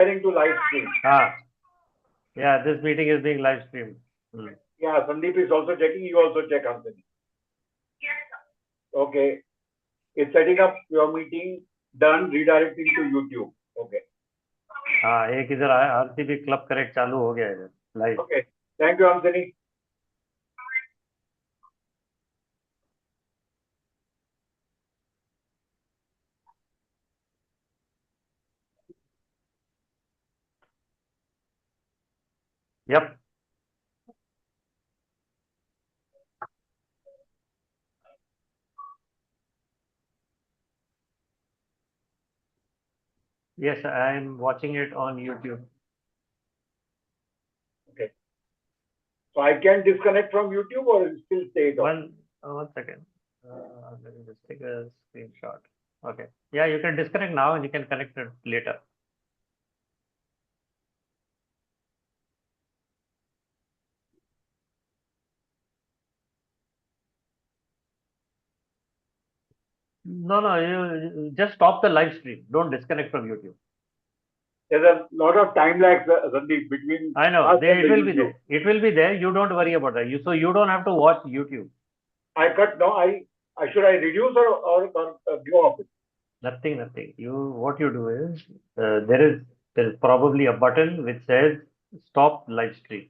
Sharing to live stream. Yeah, this meeting is being live streamed. Yeah, Sandeep is also checking. You also check, Anthony. Okay. It's setting up your meeting. Done. Redirecting to YouTube. Okay. एक इधर RCB club connect चालू हो गया है live. Okay. Thank you, Anthony. Yep. Yes, I am watching it on YouTube. Okay. So I can disconnect from YouTube or still stay on? One second. Let me just take a screenshot. Okay. Yeah, you can disconnect now and you can connect it later. No, you just stop the live stream. Don't disconnect from YouTube. There's a lot of time lag, Sandeep, between. I know. It will be there. It will be there. You don't worry about that. So you don't have to watch YouTube. I cut. No, should I reduce or go off it? Nothing. What you do is there is probably a button which says stop live stream.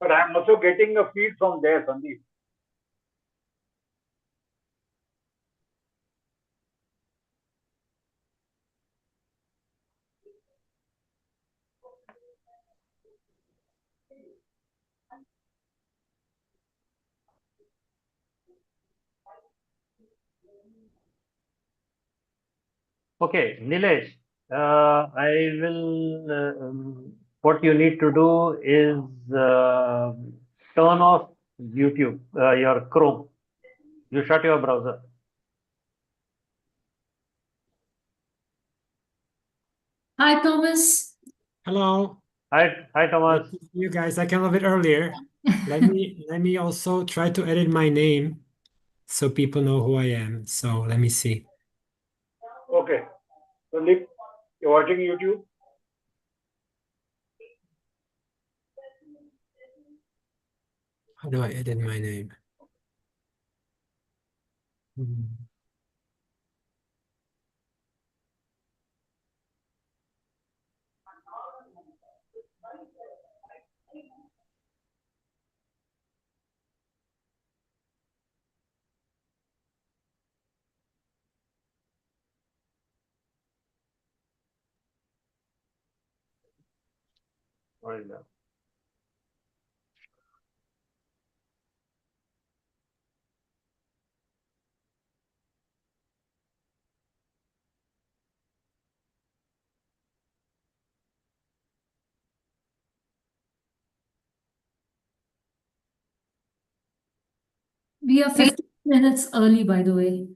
But I'm also getting a feed from there, Sandeep. Okay, Nilesh, I will. What you need to do is turn off YouTube, your Chrome. You shut your browser. Hi, Thomas. Hello. Hi, Thomas. You guys, I came a bit earlier. Let me also try to edit my name so people know who I am. So let me see. Okay. Sandeep, you're watching YouTube? How do I edit my name? What is that? We are 15 minutes early, by the way.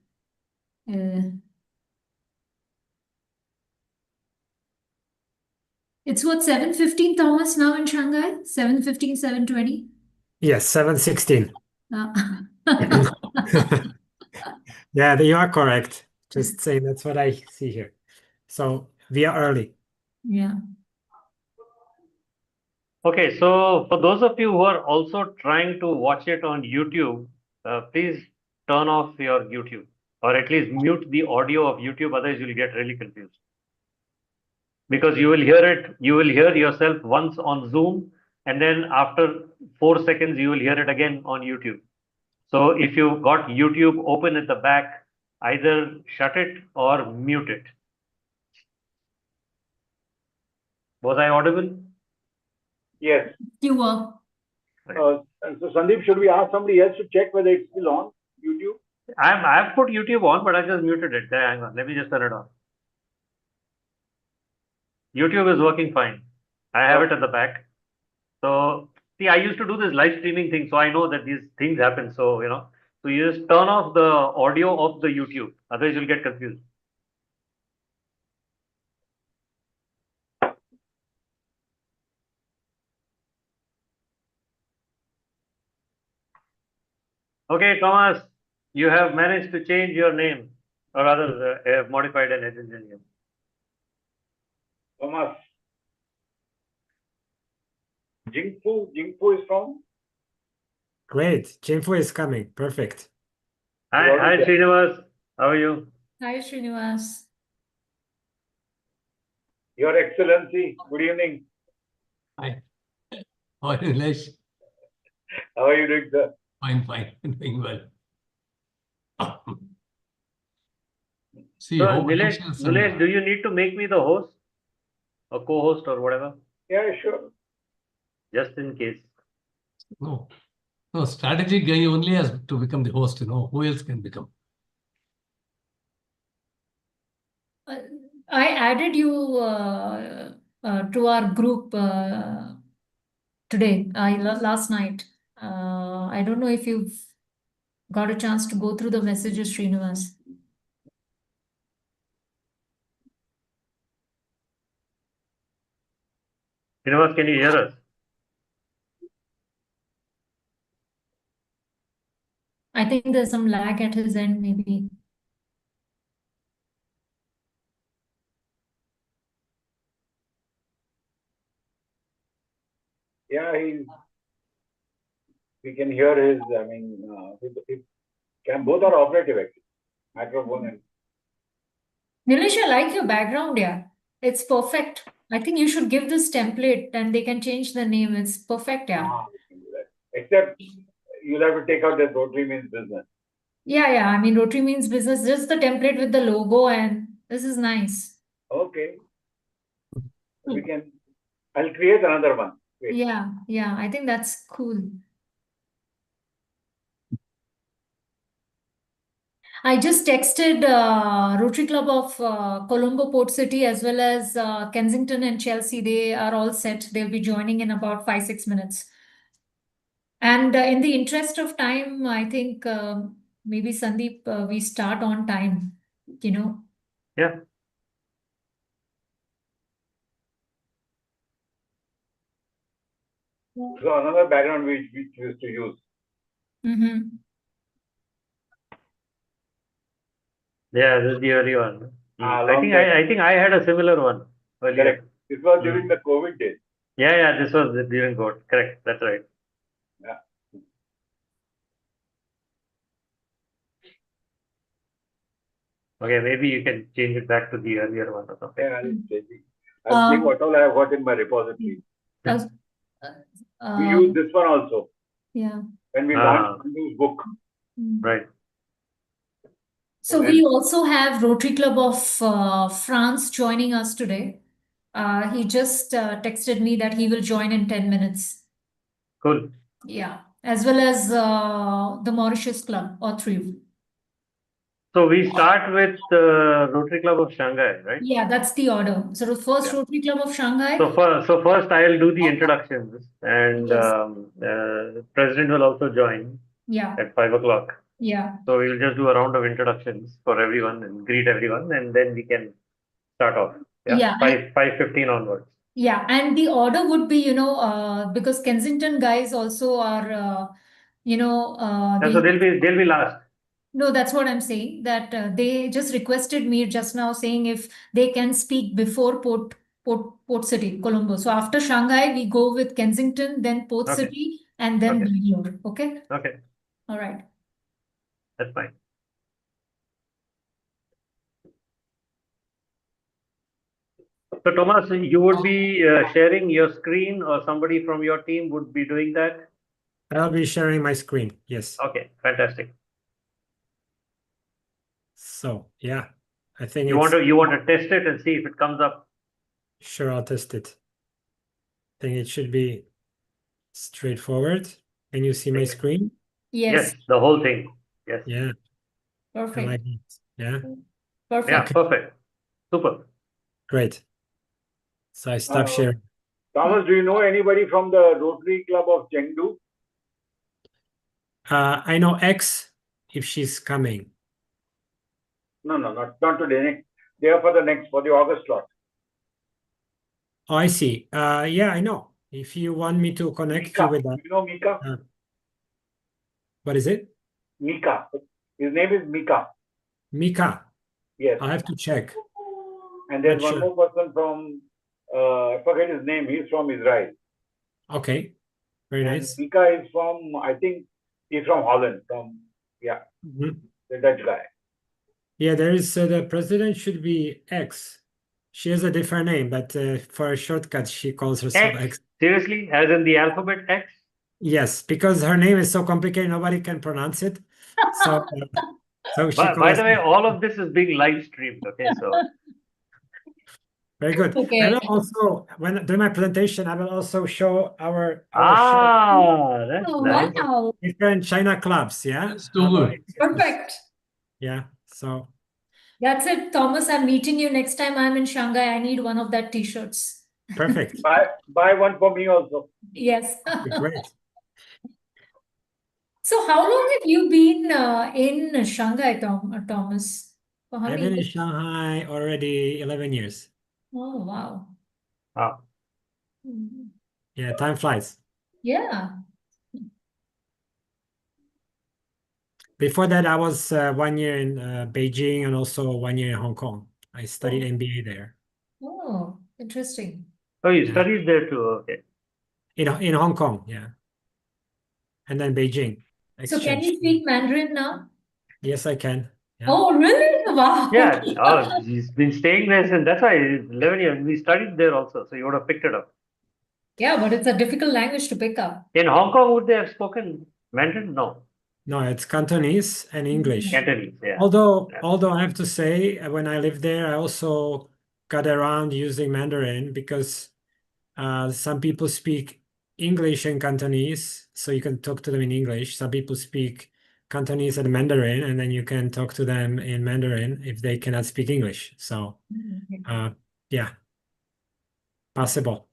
It's what, 7:15, Thomas, now in Shanghai? 7:15, 7:20? Yes, 7:16. Ah. Yeah, you are correct. Just saying that's what I see here. So we are early. Yeah. Okay, so for those of you who are also trying to watch it on YouTube, please turn off your YouTube or at least mute the audio of YouTube, otherwise you'll get really confused. Because you will hear yourself once on Zoom, and then after 4 seconds, you will hear it again on YouTube. So if you've got YouTube open at the back, either shut it or mute it. Was I audible? Yes. You are. So Sandeep, should we ask somebody else to check whether it's still on YouTube? I've put YouTube on, but I just muted it. Hang on, let me just turn it on. YouTube is working fine. I have it at the back. So see, I used to do this live streaming thing, so I know that these things happen. So so you just turn off the audio of the YouTube, otherwise you'll get confused. Okay, Thomas, you have managed to change your name, or rather, have modified and edited your name. Thomas. Jingfu is from? Great. Jinfu is coming. Perfect. Hi, Srinivas. How are you? Hi, Srinivas. Your Excellency, good evening. Hi. How are you, Nilesh? How are you doing, sir? Fine, doing well. See, So, how Nilesh, anxious Nilesh, do you need to make me the host or co-host or whatever, Yeah, sure. just in case? no, strategic guy only has to become the host, who else can become? I added you to our group today, last night. I don't know if you've got a chance to go through the messages, Srinivas. Srinivas, can you hear us? I think there's some lag at his end, maybe. Yeah, we can hear his, both are operative actually. Microphone and. Nilesh, I like your background, yeah. It's perfect. I think you should give this template and they can change the name. It's perfect, yeah. We can do that. Except you'll have to take out that Rotary means business. Yeah. I mean, Rotary means business, just the template with the logo, and this is nice. Okay. I'll create another one. Wait. Yeah. I think that's cool. I just texted Rotary Club of Colombo Port City as well as Kensington and Chelsea. They are all set. They'll be joining in about 5-6 minutes. And in the interest of time, I think maybe Sandeep, we start on time, Yeah. So another background we used to use. Mm-hmm. Yeah, this is the early one. long I think I had a similar one earlier. Correct. This was during the COVID days. Yeah, this was during COVID. Correct, that's right. Yeah. Okay, maybe you can change it back to the earlier one or something. Yeah, I'll see what all I have got in my repository. We use this one also. Yeah. When we launched Hindu's book. Right. So we also have Rotary Club of France joining us today. He just texted me that he will join in 10 minutes. Cool. Yeah. As well as the Mauritius Club or Triv. So we start with the Rotary Club of Shanghai, right? Yeah, that's the order. So the first Rotary Club of Shanghai. So first I'll do the introductions, and Yes. President will also join at 5 o'clock. Yeah. So we'll just do a round of introductions for everyone and greet everyone, and then we can start off. Yeah. 5:15 onwards. Yeah, and the order would be, because Kensington guys also are, So they'll be last. No, that's what I'm saying. That they just requested me just now, saying if they can speak before Port City, Colombo. So after Shanghai, we go with Kensington, then Port City, and then Bangalore. Okay. Okay. All right. That's fine. So Thomas, you would be sharing your screen, or somebody from your team would be doing that? I'll be sharing my screen. Yes. Okay, fantastic. So yeah, I think you want to test it and see if it comes up. Sure, I'll test it. I think it should be straightforward. Can you see my screen? Yes. The whole thing. Yes. Yeah. Perfect. I like it. Yeah. Perfect. Yeah, perfect. Super. Great. So I stop sharing. Thomas, do you know anybody from the Rotary Club of Chengdu? I know X if she's coming. No, not today. They are for the August slot. Oh, I see. Yeah, I know. If you want me to connect you with that. You know Mika? What is it? Mika. His name is Mika. Mika. Yes. I'll have to check. And there's Not one sure. more person from, I forget his name. He's from Israel. Okay. Very And nice. Mika is from, I think he's from Holland. Mhm. The Dutch guy. Yeah, there is the president should be X. She has a different name, but for a shortcut, she calls herself X. X. Seriously, as in the alphabet X? Yes, because her name is so complicated, nobody can pronounce it. So, so she By calls. the way, all of this is being live streamed. Okay, so Very good. I Okay. will also, when during my presentation, I will also show our show that's Oh, nice. wow. different China clubs. Yeah. That's too good. Perfect. Yeah. So That's it, Thomas. I'm meeting you next time I'm in Shanghai. I need one of that t-shirts. perfect. Buy one for me also. Yes. Great. So how long have you been in Shanghai, Thomas? For how I've many been in years? Shanghai already 11 years. Oh, wow. Ah, Mhm. Yeah, time flies. Yeah. Before that, I was 1 year in Beijing and also 1 year in Hong Kong. I studied MBA there. Oh, interesting. oh, you Yeah. studied there too. Okay. In Hong Kong, yeah. And then Beijing So can exchange. you speak Mandarin now? Yes, I can. Yeah. Oh, really? Wow. Yeah. Oh, he's been staying there since. That's why 11 years. We studied there also, so you would have picked it up. Yeah, but it's a difficult language to pick up. In Hong Kong, would they have spoken Mandarin? No, No, it's Cantonese and English. Cantonese. Yeah. Although Yeah. I have to say, when I lived there, I also got around using Mandarin because some people speak English and Cantonese, so you can talk to them in English. Some people speak Cantonese and Mandarin, and then you can talk to them in Mandarin if they cannot speak English. So, yeah, possible.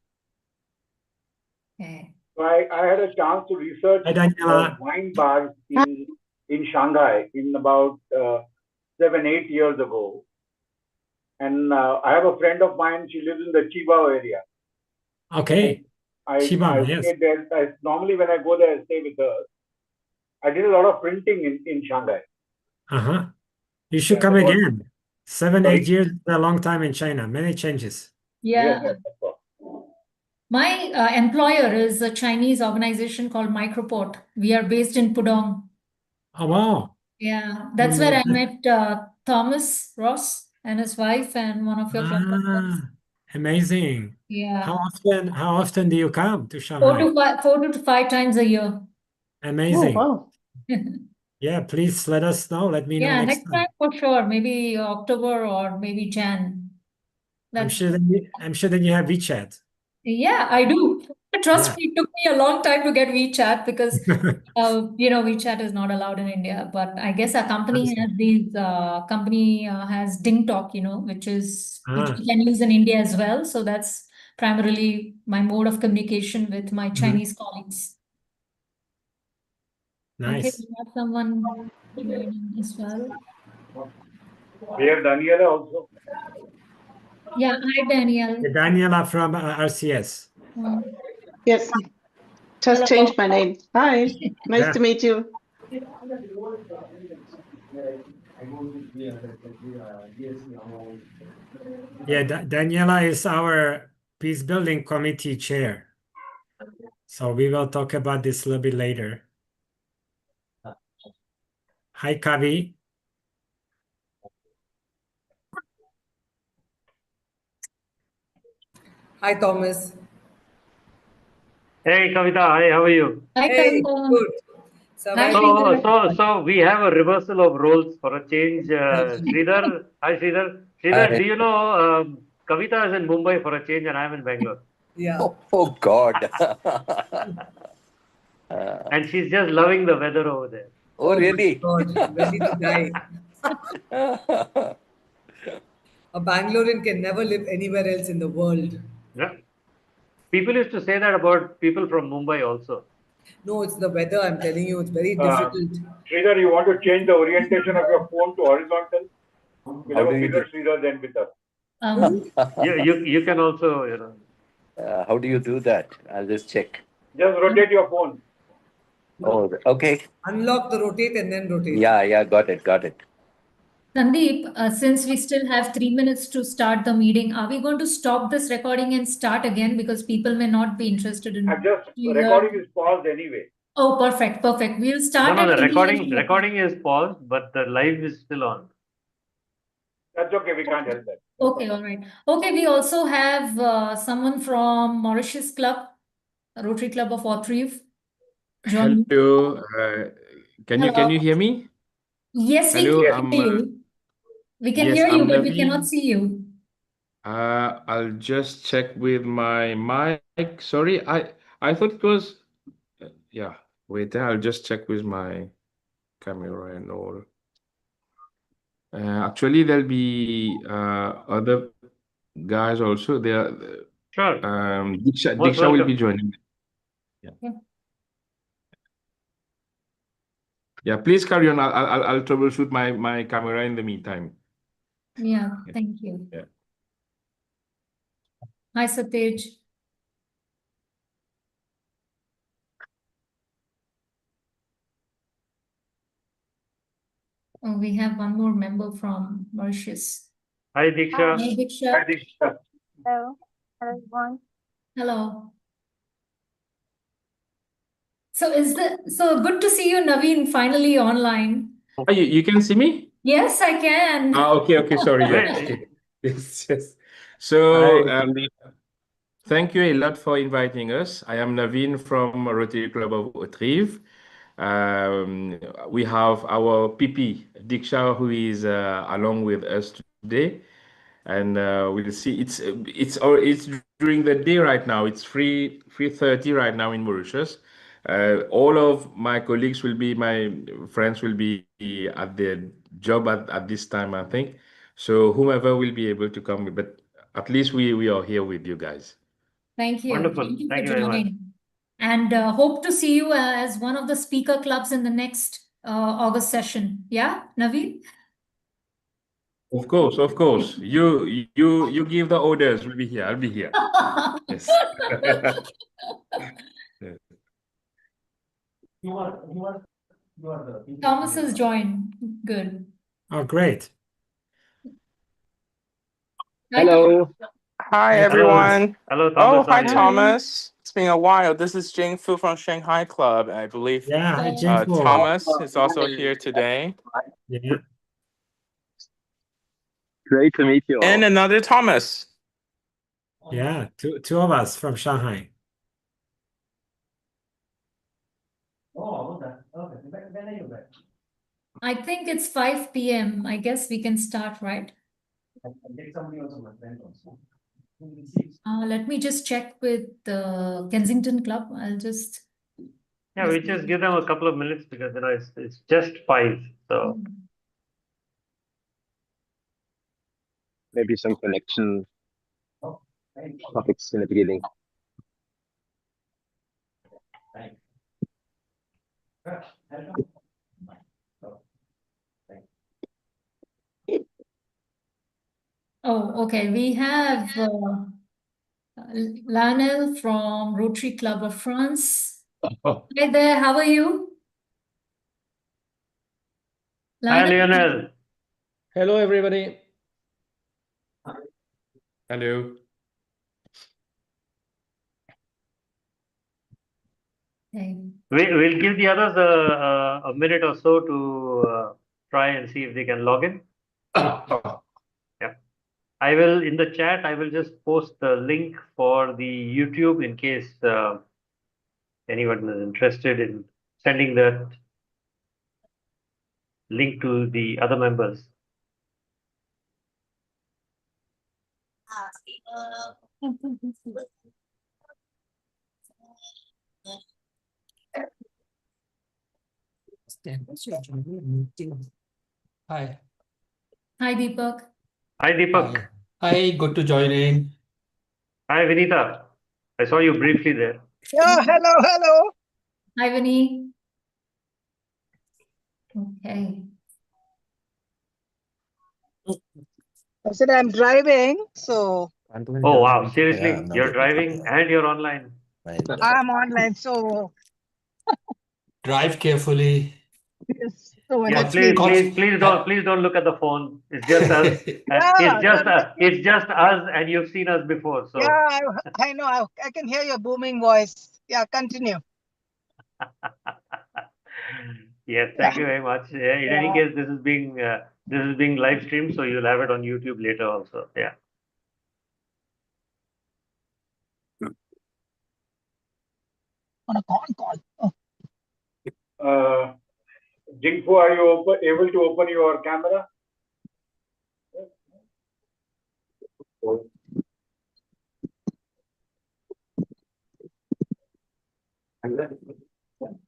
Okay. So I had a chance to research Hi, Daniela. wine bars in Shanghai in about 7-8 years ago. And I have a friend of mine, she lives in the Qibao area. Okay, I Shibama, yes. stayed there. Normally when I go there, I stay with her. I did a lot of printing in Shanghai. Uh-huh. You should That's come about- again. 7, Sorry? 8 years is a long time in China. Many changes. Yeah. Yes, of course. My employer is a Chinese organization called Microport. We are based in Pudong. Oh, wow. Yeah, that's where I met Thomas Ross and his wife and one of your club members. Amazing. Yeah, How often do you come to 4 Shanghai? to 5, 4 to 5 times a year. Amazing. wow. Yeah, please let us know. Let me know Yeah, next next time. time for sure. Maybe October or maybe Jan. I'm That's sure that you have WeChat. Yeah, I do. Trust Yeah. me, it took me a long time to get WeChat because WeChat is not allowed in India. But I guess our company has these has Ding Talk, which we can use in India as well. So that's primarily my mode of communication with my Chinese colleagues. Okay, Nice. we have someone joining as well. We have Daniela also. Yeah, hi Daniel. Daniela from RCS. Yes, Hello. just changed my name. Hi, nice Yeah. to meet you. Yeah, Daniela is our peace building committee chair. So we will talk about this a little bit later. Hi, Kavi. Hi, Thomas. Hey, Kavita. Hi, how are you? Hi, Hey, Kavita. good. Hi, Surviving. So we have a reversal of roles for a change. Sridhar, hi Sridhar. Sridhar, do you know Kavita is in Mumbai for a change and I'm in Bangalore. Yeah. Oh God. And she's just loving the weather over there. Oh, my really? God, ready to die. A Bangalorean can never live anywhere else in the world. Yeah. People used to say that about people from Mumbai also. No, it's the weather. I'm telling you, it's very difficult. Sridhar, you want to change the orientation of your phone to horizontal? We'll How have do a you bigger do? Sridhar than with us. You can also, How do you do that? I'll just check. Just rotate your phone. Oh, okay. Unlock the rotate and then rotate. Yeah, got it. Sandeep, since we still have 3 minutes to start the meeting, are we going to stop this recording and start again because people may not be interested in I've just, to recording hear? is paused anyway. Oh, perfect. We'll start No, at the Indian. recording is paused, but the live is still on. That's okay, we can't help that. Okay, all right. Okay, we also have someone from Mauritius Club, Rotary Club of Retrieve. Join. Hello, can Hello. you hear me? Yes, we Hello, can hear you. We can yes, hear you, I'm but we cannot Naveen. see you. I'll just check with my mic. Sorry, I thought it was yeah. Wait, I'll just check with my camera and all. Actually, there'll be other guys also. There, Sure. Most Diksha will be welcome. joining. Yeah. Yeah. Yeah, please carry on. I'll troubleshoot my camera in the meantime. Yeah, thank you. Yeah. Hi, Satej. Oh, we have one more member from Mauritius. Hi, Diksha. Hi, Diksha. Hi, Diksha. Hello, everyone. Hello. So good to see you, Naveen, finally online. Oh, you can see me? Yes, I can. Okay, sorry. Yeah. Great. Yes. So, thank you a lot for inviting us. I am Naveen from Rotary Club of Retrieve. We have our PP, Diksha, who is along with us today. And we'll see. It's during the day right now. It's 3:30 right now in Mauritius. All of my colleagues my friends will be at their job at this time, I think. So whomever will be able to come, but at least we are here with you guys. Thank you. Wonderful. Thank you Thank for you very much. joining. And hope to see you as one of the speaker clubs in the next August session. Yeah, Naveen? Of course. You give the orders. We'll be here. I'll be here. Yes. Yes. Thomas has joined. Good. Oh, great. Hi, Hello. Hi, Thomas. everyone. Hello, Thomas. Oh, How hi, are you? Thomas. It's been a while. This is Jing Fu from Shanghai Club. I believe Yeah, hi, Jinfu. Thomas is also here today. Yeah. Great to meet you. And another Thomas. Yeah, two of us from Shanghai. I think it's 5 p.m. I guess we can start, right? Let me just check with the Kensington Club. I'll just. Yeah, we just give them a couple of minutes because it's just 5. So Maybe some connection topics in the beginning. Oh, okay. We have Lionel from Rotary Club of France. Hi there. How are you? hi, Lionel. Hello, everybody. Hello. Okay. We'll give the others a minute or so to try and see if they can log in. Yeah. I will, in the chat, I will just post the link for the YouTube in case anyone is interested in sending that link to the other members. Hi. Hi, Deepak. Hi, Deepak. Hi, good to join in. Hi, Vinita. I saw you briefly there. Yeah, hello. Hi, Vinny. Okay. I said I'm driving, so. Oh, wow. Seriously? You're driving and you're online. I'm online, so. Drive carefully. Yes. So Yeah, hopefully, please don't look at the phone. It's just us. It's just us, and you've seen us before. So yeah, I know. I can hear your booming voice. Yeah, continue. yes, thank you very much. In any case, this is being live streamed, so you'll have it on YouTube later also. Yeah. On a con call. Jingfu, are you able to open your camera?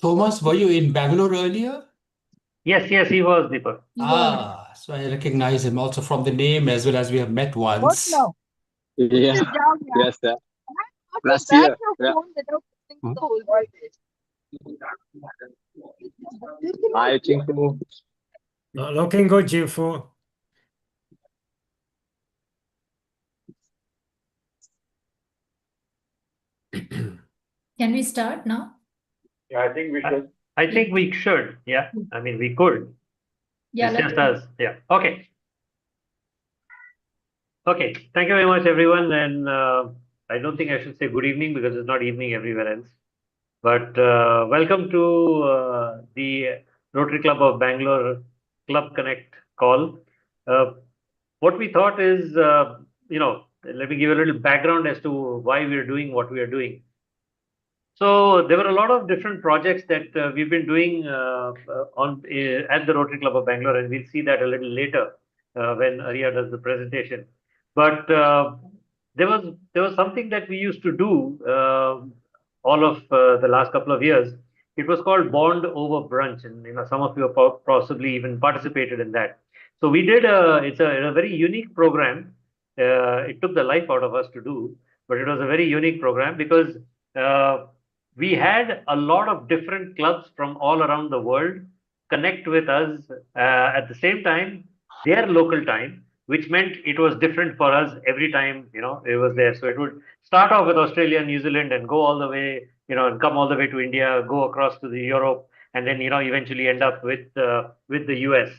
Thomas, were you in Bangalore earlier? Yes, he was, Deepak. So I recognize him also from the name as well as we have met What once. now? Yeah. Sit down, yeah. Yes, sir. How Last to back year. your Yeah. phone without putting the whole voice? Hi, Chinku. Looking good, Jinfu. Can we start now? Yeah, I think we should. I think we should. Yeah. I mean, we could. Yeah, It's let's just us. Yeah. Okay. Okay. Thank you very much, everyone. And I don't think I should say good evening because it's not evening everywhere else. But welcome to the Rotary Club of Bangalore Club Connect call. What we thought is, let me give a little background as to why we are doing what we are doing. So there were a lot of different projects that we've been doing at the Rotary Club of Bangalore, and we'll see that a little later when Arya does the presentation. But there was something that we used to do all of the last couple of years. It was called Bond Over Brunch, and some of you have possibly even participated in that. So we did it's a very unique program. It took the life out of us to do, but it was a very unique program because we had a lot of different clubs from all around the world connect with us at the same time, their local time, which meant it was different for us every time, it was there. So it would start off with Australia, New Zealand, and go all the way, and come all the way to India, go across to the Europe, and then, eventually end up with the US.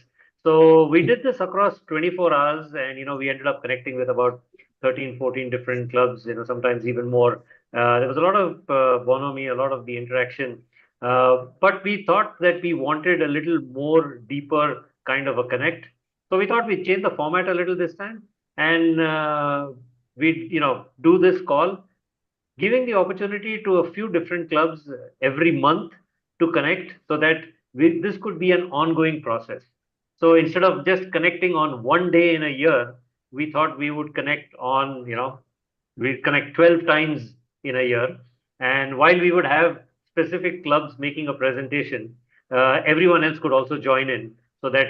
So we did this across 24 hours, and, we ended up connecting with about 13, 14 different clubs, sometimes even more. There was a lot of bonhomie, a lot of the interaction. But we thought that we wanted a little more deeper kind of a connect. So we thought we'd change the format a little this time. And we'd, do this call, giving the opportunity to a few different clubs every month to connect so that this could be an ongoing process. So instead of just connecting on one day in a year, we thought we would connect on, we'd connect 12 times in a year. And while we would have specific clubs making a presentation, everyone else could also join in so that,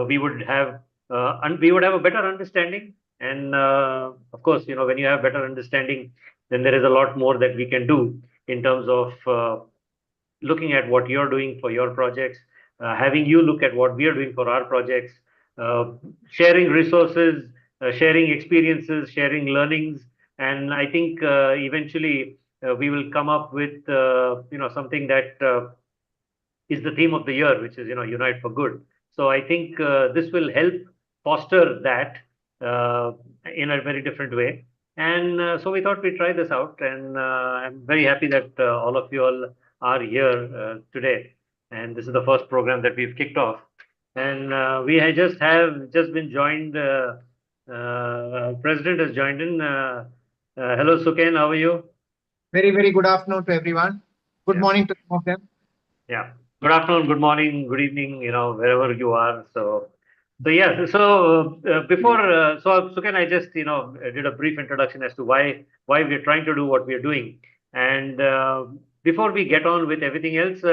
we would have a better understanding. And of course, when you have better understanding, then there is a lot more that we can do in terms of looking at what you're doing for your projects, having you look at what we are doing for our projects, sharing resources, sharing experiences, sharing learnings. And I think eventually we will come up with something that is the theme of the year, which is Unite for Good. So I think this will help foster that in a very different way. And so we thought we'd try this out, and I'm very happy that all of you all are here today. And this is the first program that we've kicked off. And we have just been joined. President has joined in. Hello, Suken. How are you? Very, very good afternoon to everyone. Good morning to some of them. Yeah. Good afternoon, good morning, good evening, wherever you are. So yeah, so before, so can I just, did a brief introduction as to why we're trying to do what we're doing. And before we get on with everything else,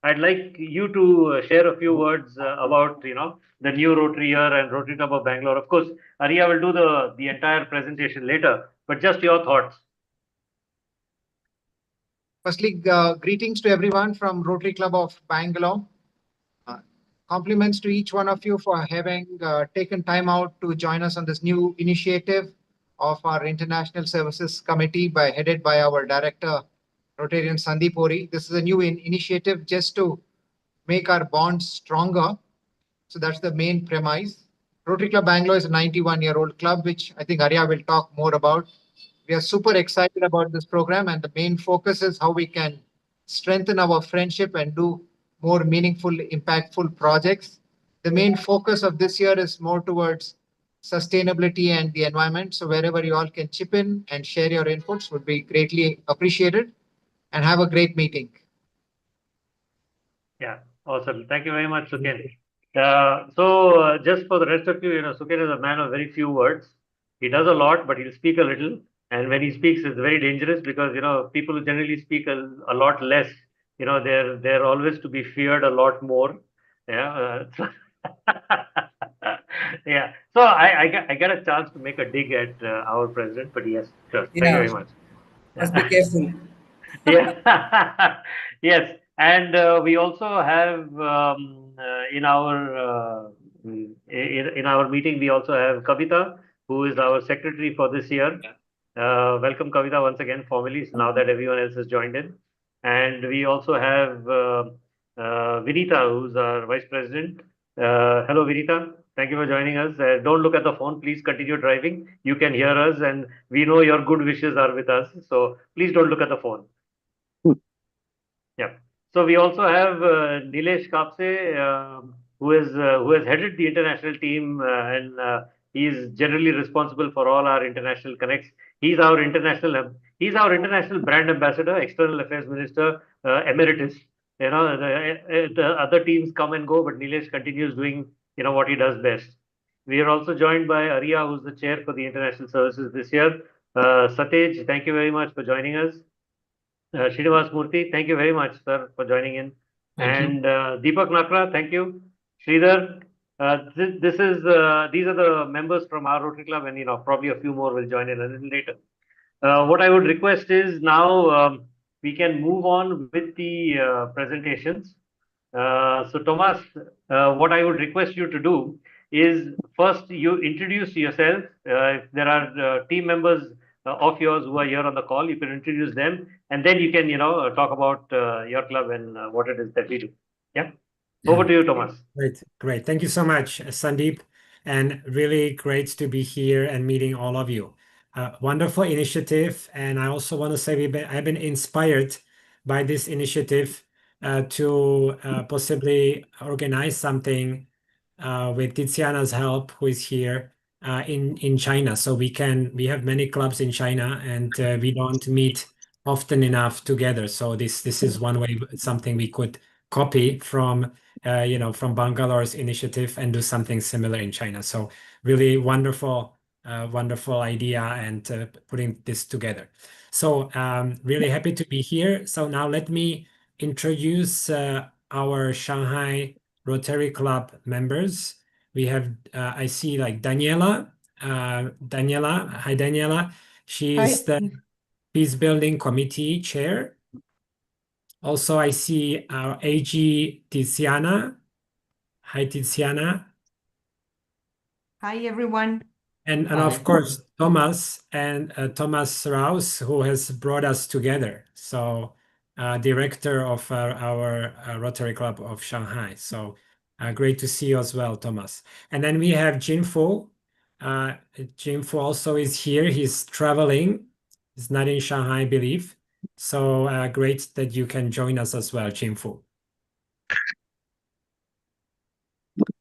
I'd like you to share a few words about, the new Rotary year and Rotary Club of Bangalore. Of course, Arya will do the entire presentation later, but just your thoughts. Firstly, greetings to everyone from Rotary Club of Bangalore. Compliments to each one of you for having taken time out to join us on this new initiative of our International Services Committee headed by our director, Rotarian Sandeep Ori. This is a new initiative just to make our bonds stronger. So that's the main premise. Rotary Club Bangalore is a 91-year-old club, which I think Arya will talk more about. We are super excited about this program, and the main focus is how we can strengthen our friendship and do more meaningful, impactful projects. The main focus of this year is more towards sustainability and the environment. So wherever you all can chip in and share your inputs would be greatly appreciated, and have a great meeting. Yeah, awesome. Thank you very much, Suken. Just for the rest of you, Suken is a man of very few words. He does a lot, but he'll speak a little. And when he speaks, it's very dangerous because, people who generally speak a lot less, they're always to be feared a lot more. Yeah. Yeah. So I got a chance to make a dig at our president, but yes, sure. Thank you very much. Must be careful. Yeah. Yes. And we also have in our meeting, we also have Kavita, who is our secretary for this year. Welcome, Kavita, once again formally, now that everyone else has joined in. And we also have Vinita, who's our vice president. Hello, Vinita. Thank you for joining us. Don't look at the phone. Please continue driving. You can hear us, and we know your good wishes are with us. So please don't look at the phone. Yeah. So we also have Nilesh Kapse, who has headed the international team, and he is generally responsible for all our international connects. He's our international brand ambassador, external affairs minister, emeritus. The other teams come and go, but Nilesh continues doing what he does best. We are also joined by Arya, who's the chair for the international services this year. Satej, thank you very much for joining us. Srinivas Murthy, thank you very much, sir, for joining in. Thank you. Deepak Nakra, thank you. Sridhar, these are the members from our Rotary Club, and probably a few more will join in a little later. What I would request is now we can move on with the presentations. So Thomas, what I would request you to do is first you introduce yourself. If there are team members of yours who are here on the call, you can introduce them, and then you can talk about your club and what it is that we do. Yeah. Over to you, Thomas. Great. Thank you so much, Sandeep, and really great to be here and meeting all of you. Wonderful initiative, and I also want to say I've been inspired by this initiative to possibly organize something with Tiziana's help, who is here in China. So we have many clubs in China, and we don't meet often enough together. So this is one way, something we could copy from from Bangalore's initiative and do something similar in China. So really wonderful idea and putting this together. So really happy to be here. So now let me introduce our Shanghai Rotary Club members. We have, I see like Daniela. Daniela, hi Daniela. She is the Peace Building Committee Chair. Also, I see our AG Tiziana. Hi Tiziana. Hi everyone. And of course, Thomas and Thomas Raus, who has brought us together. So director of our Rotary Club of Shanghai. So great to see you as well, Thomas. And then we have Jin Fu. Jin Fu also is here. He's traveling. He's not in Shanghai, I believe. So great that you can join us as well, Jin Fu.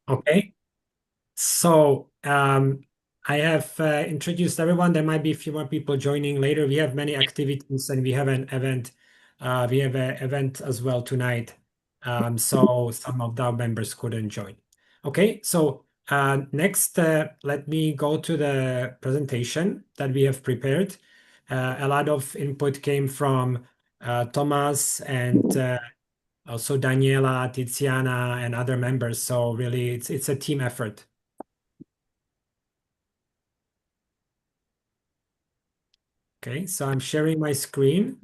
Okay. So I have introduced everyone. There might be a few more people joining later. We have many activities, and we have an event. We have an event as well tonight. So some of our members couldn't join. Okay, so next, let me go to the presentation that we have prepared. A lot of input came from Thomas and also Daniela, Tiziana, and other members. So really, it's a team effort. Okay, so I'm sharing my screen.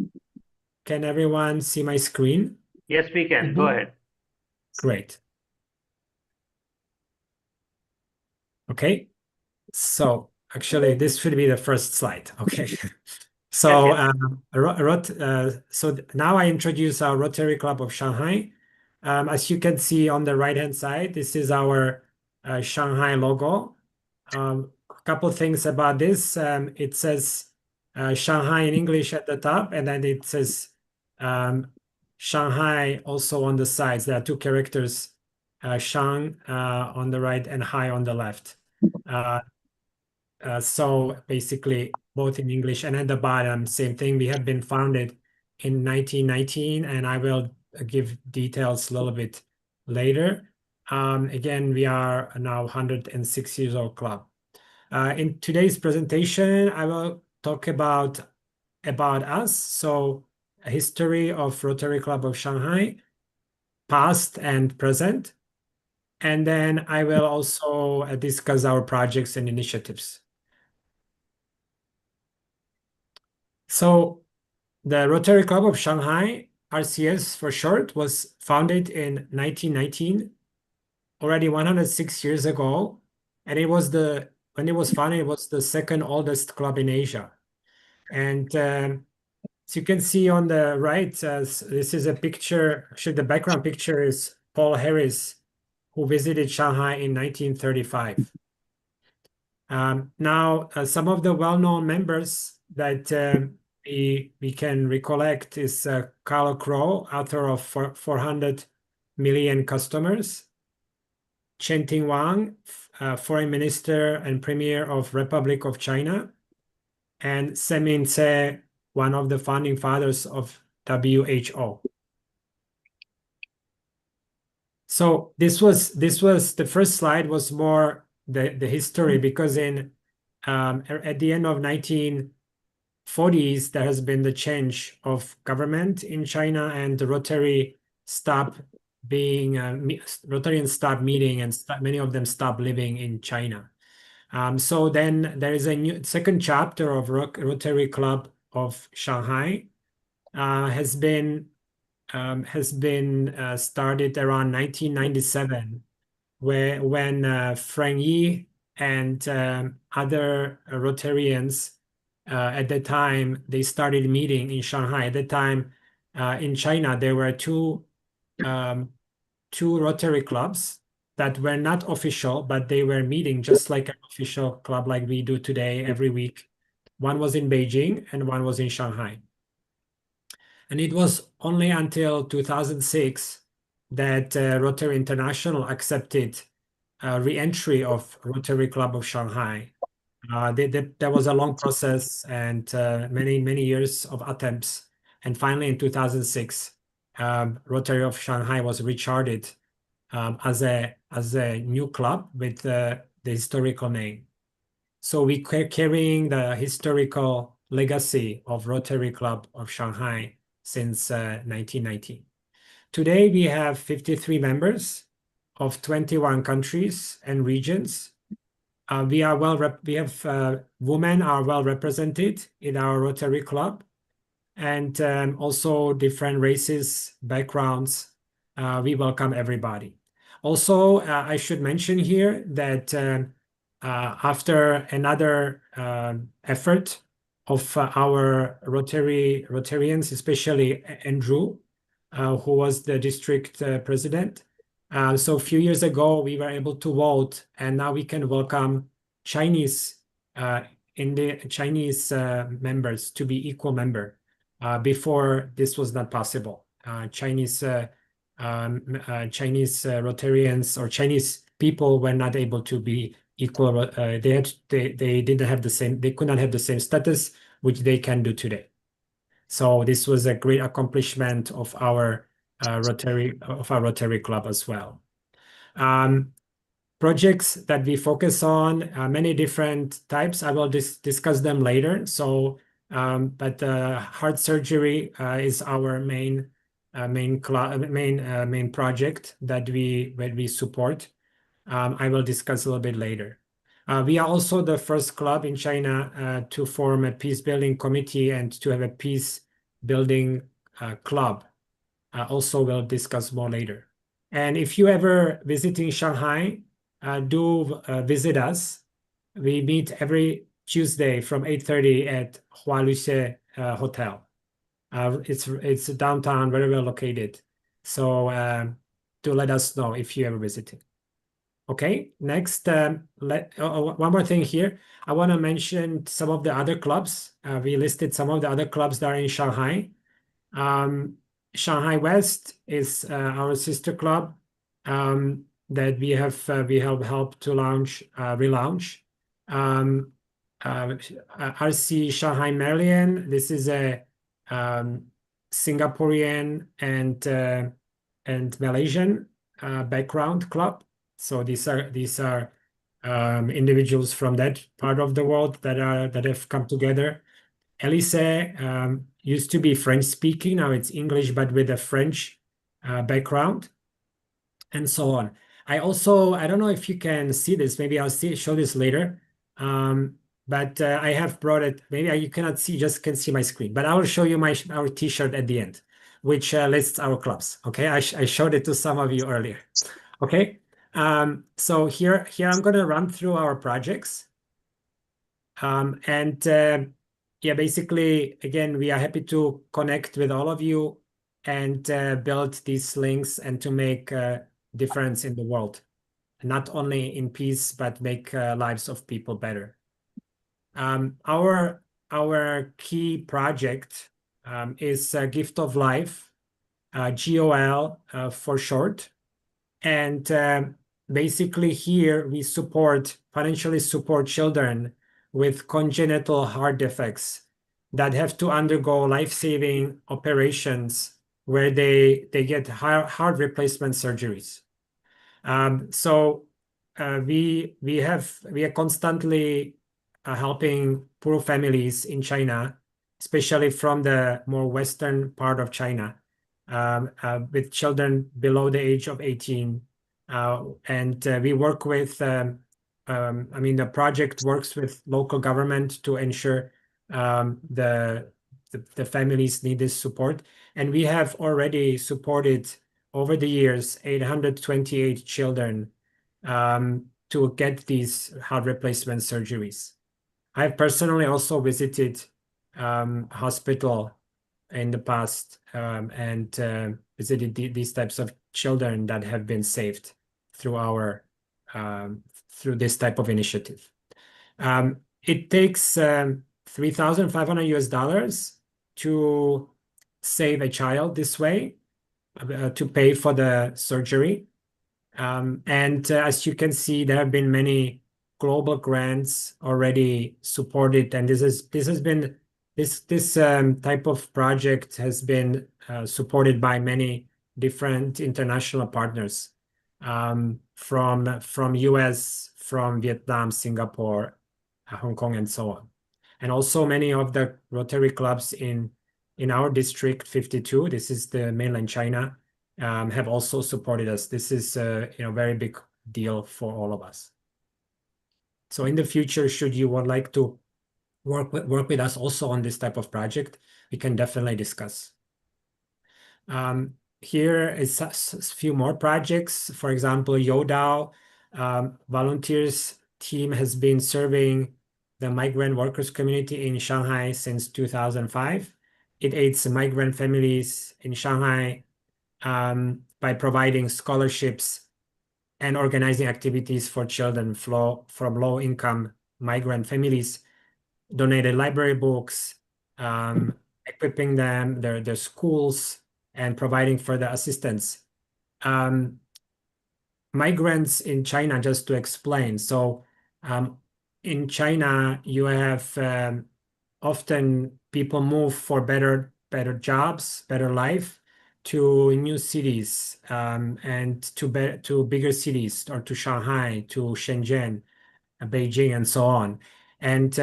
Can everyone see my screen? Yes, we can. Go ahead. Great. Okay, so actually this should be the first slide. Okay. So, Yes, so now I introduce our Rotary Club of Shanghai. As you can see on the right-hand side, this is our Shanghai logo. A couple things about this. It says Shanghai in English at the top, and then it says Shanghai also on the sides. There are two characters, Shang on the right and Hai on the left. So basically both in English, and at the bottom, same thing. We have been founded in 1919, and I will give details a little bit later. Again, we are now 106 years old club. In today's presentation, I will talk about us. So a history of Rotary Club of Shanghai, past and present. And then I will also discuss our projects and initiatives. So the Rotary Club of Shanghai, RCS for short, was founded in 1919, already 106 years ago. And it was when it was founded, it was the second oldest club in Asia. And as you can see on the right, this is a picture, actually the background picture is Paul Harris, who visited Shanghai in 1935. Now, some of the well-known members that we can recollect is Carl Crow, author of 400 Million Customers, Chen Ting-Wang, Foreign Minister and Premier of Republic of China, and Semin Tse, one of the founding fathers of WHO. So this was the first slide was more the history, because in at the end of 1940s there has been the change of government in China, and the Rotary stopped being Rotarians stopped meeting, and many of them stopped living in China. So then there is a new second chapter of Rotary Club of Shanghai has been started around 1997, when Frank Yi and other Rotarians at the time, they started meeting in Shanghai. At the time, in China, there were two Rotary clubs that were not official, but they were meeting just like an official club like we do today every week. One was in Beijing and one was in Shanghai. And it was only until 2006 that Rotary International accepted re-entry of Rotary Club of Shanghai. There was a long process and many years of attempts. And finally, in 2006, Rotary of Shanghai was recharted as a new club with the historical name. So we carrying the historical legacy of Rotary Club of Shanghai since 1919. Today we have 53 members of 21 countries and regions. We have women are well represented in our Rotary Club, and also different races, backgrounds. We welcome everybody. Also, I should mention here that after another effort of our Rotarians, especially Andrew, who was the district president. So a few years ago, we were able to vote, and now we can welcome Chinese members to be equal member. Before this was not possible. Chinese Rotarians or Chinese people were not able to be equal. They didn't have the same. They could not have the same status which they can do today. So this was a great accomplishment of our Rotary Club as well. Projects that we focus on, many different types. I will discuss them later. So, but heart surgery is our main project that we support. I will discuss a little bit later. We are also the first club in China to form a peace building committee and to have a peace building club. Also, we'll discuss more later. And if you ever visiting Shanghai, do visit us. We meet every Tuesday from 8:30 at Hualuxie hotel. It's downtown, very well located. So do let us know if you ever visited. Okay, next, one more thing here. I want to mention some of the other clubs. We listed some of the other clubs that are in Shanghai. Shanghai West is our sister club that we have helped to relaunch. RC Shanghai Merlion. This is a Singaporean and Malaysian background club. So these are individuals from that part of the world that have come together. Elise used to be French speaking, now it's English, but with a French background, and so on. I don't know if you can see this, maybe I'll show this later. But I have brought it, maybe you cannot see, just can see my screen, but I will show you our t-shirt at the end, which lists our clubs. Okay, I showed it to some of you earlier. Okay, so here I'm going to run through our projects. Yeah, basically, again, we are happy to connect with all of you and build these links and to make a difference in the world, not only in peace, but make lives of people better. Our key project is Gift of Life, GOL for short. And basically here we financially support children with congenital heart defects that have to undergo life-saving operations where they get heart replacement surgeries. So we are constantly helping poor families in China, especially from the more western part of China, with children below the age of 18. And we work with, the project works with local government to ensure the families need this support. And we have already supported over the years 828 children to get these heart replacement surgeries. I've personally also visited hospital in the past and visited these types of children that have been saved through through this type of initiative. It takes $3,500 US to save a child this way, to pay for the surgery. And as you can see, there have been many global grants already supported, and this type of project has been supported by many different international partners from US, from Vietnam, Singapore, Hong Kong, and so on. And also many of the Rotary clubs in our district 52, this is the mainland China, have also supported us. This is a very big deal for all of us. So in the future, should you would like to work with us also on this type of project, we can definitely discuss. Here is a few more projects. For example, Yodao volunteers team has been serving the migrant workers community in Shanghai since 2005. It aids migrant families in Shanghai by providing scholarships and organizing activities for children from low-income migrant families, donated library books, equipping them, their schools, and providing further assistance. Migrants in China, just to explain. So in China, you have often people move for better jobs, better life, to new cities and to bigger cities, or to Shanghai, to Shenzhen, Beijing, and so on. And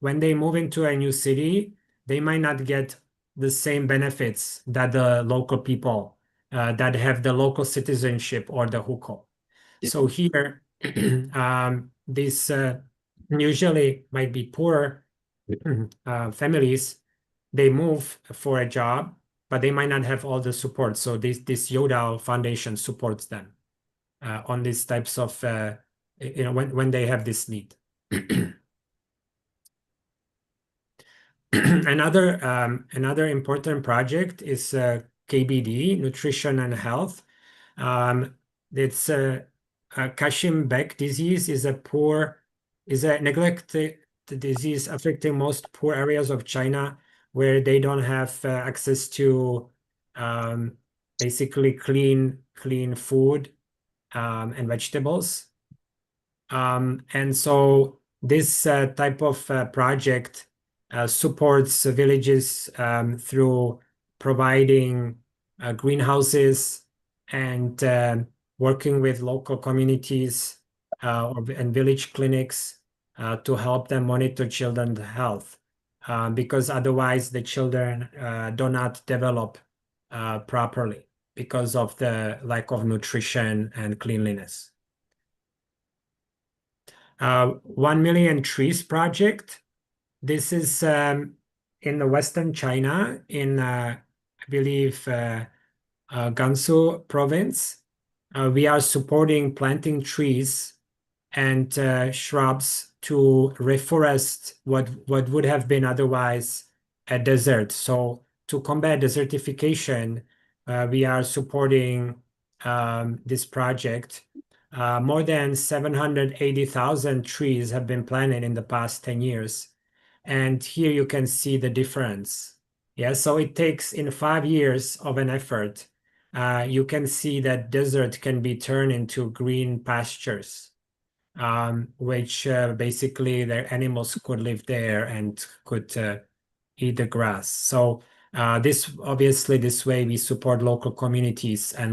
when they move into a new city, they might not get the same benefits that the local people that have the local citizenship or the hukou. So here, these usually might be poor families. They move for a job, but they might not have all the support. So this Yodao Foundation supports them on these types of, when they have this need. Another important project is KBD, Nutrition and Health. It's Kashim-Beck disease is a neglected disease affecting most poor areas of China where they don't have access to basically clean food and vegetables. And so this type of project supports villages through providing greenhouses and working with local communities and village clinics to help them monitor children's health, because otherwise the children do not develop properly because of the lack of nutrition and cleanliness. 1 Million Trees Project. This is in the Western China, in I believe Gansu province. We are supporting planting trees and shrubs to reforest what would have been otherwise a desert. So to combat desertification, we are supporting this project. More than 780,000 trees have been planted in the past 10 years. And here you can see the difference. Yeah, so it takes in 5 years of an effort, you can see that desert can be turned into green pastures, which basically their animals could live there and could eat the grass. So this way we support local communities and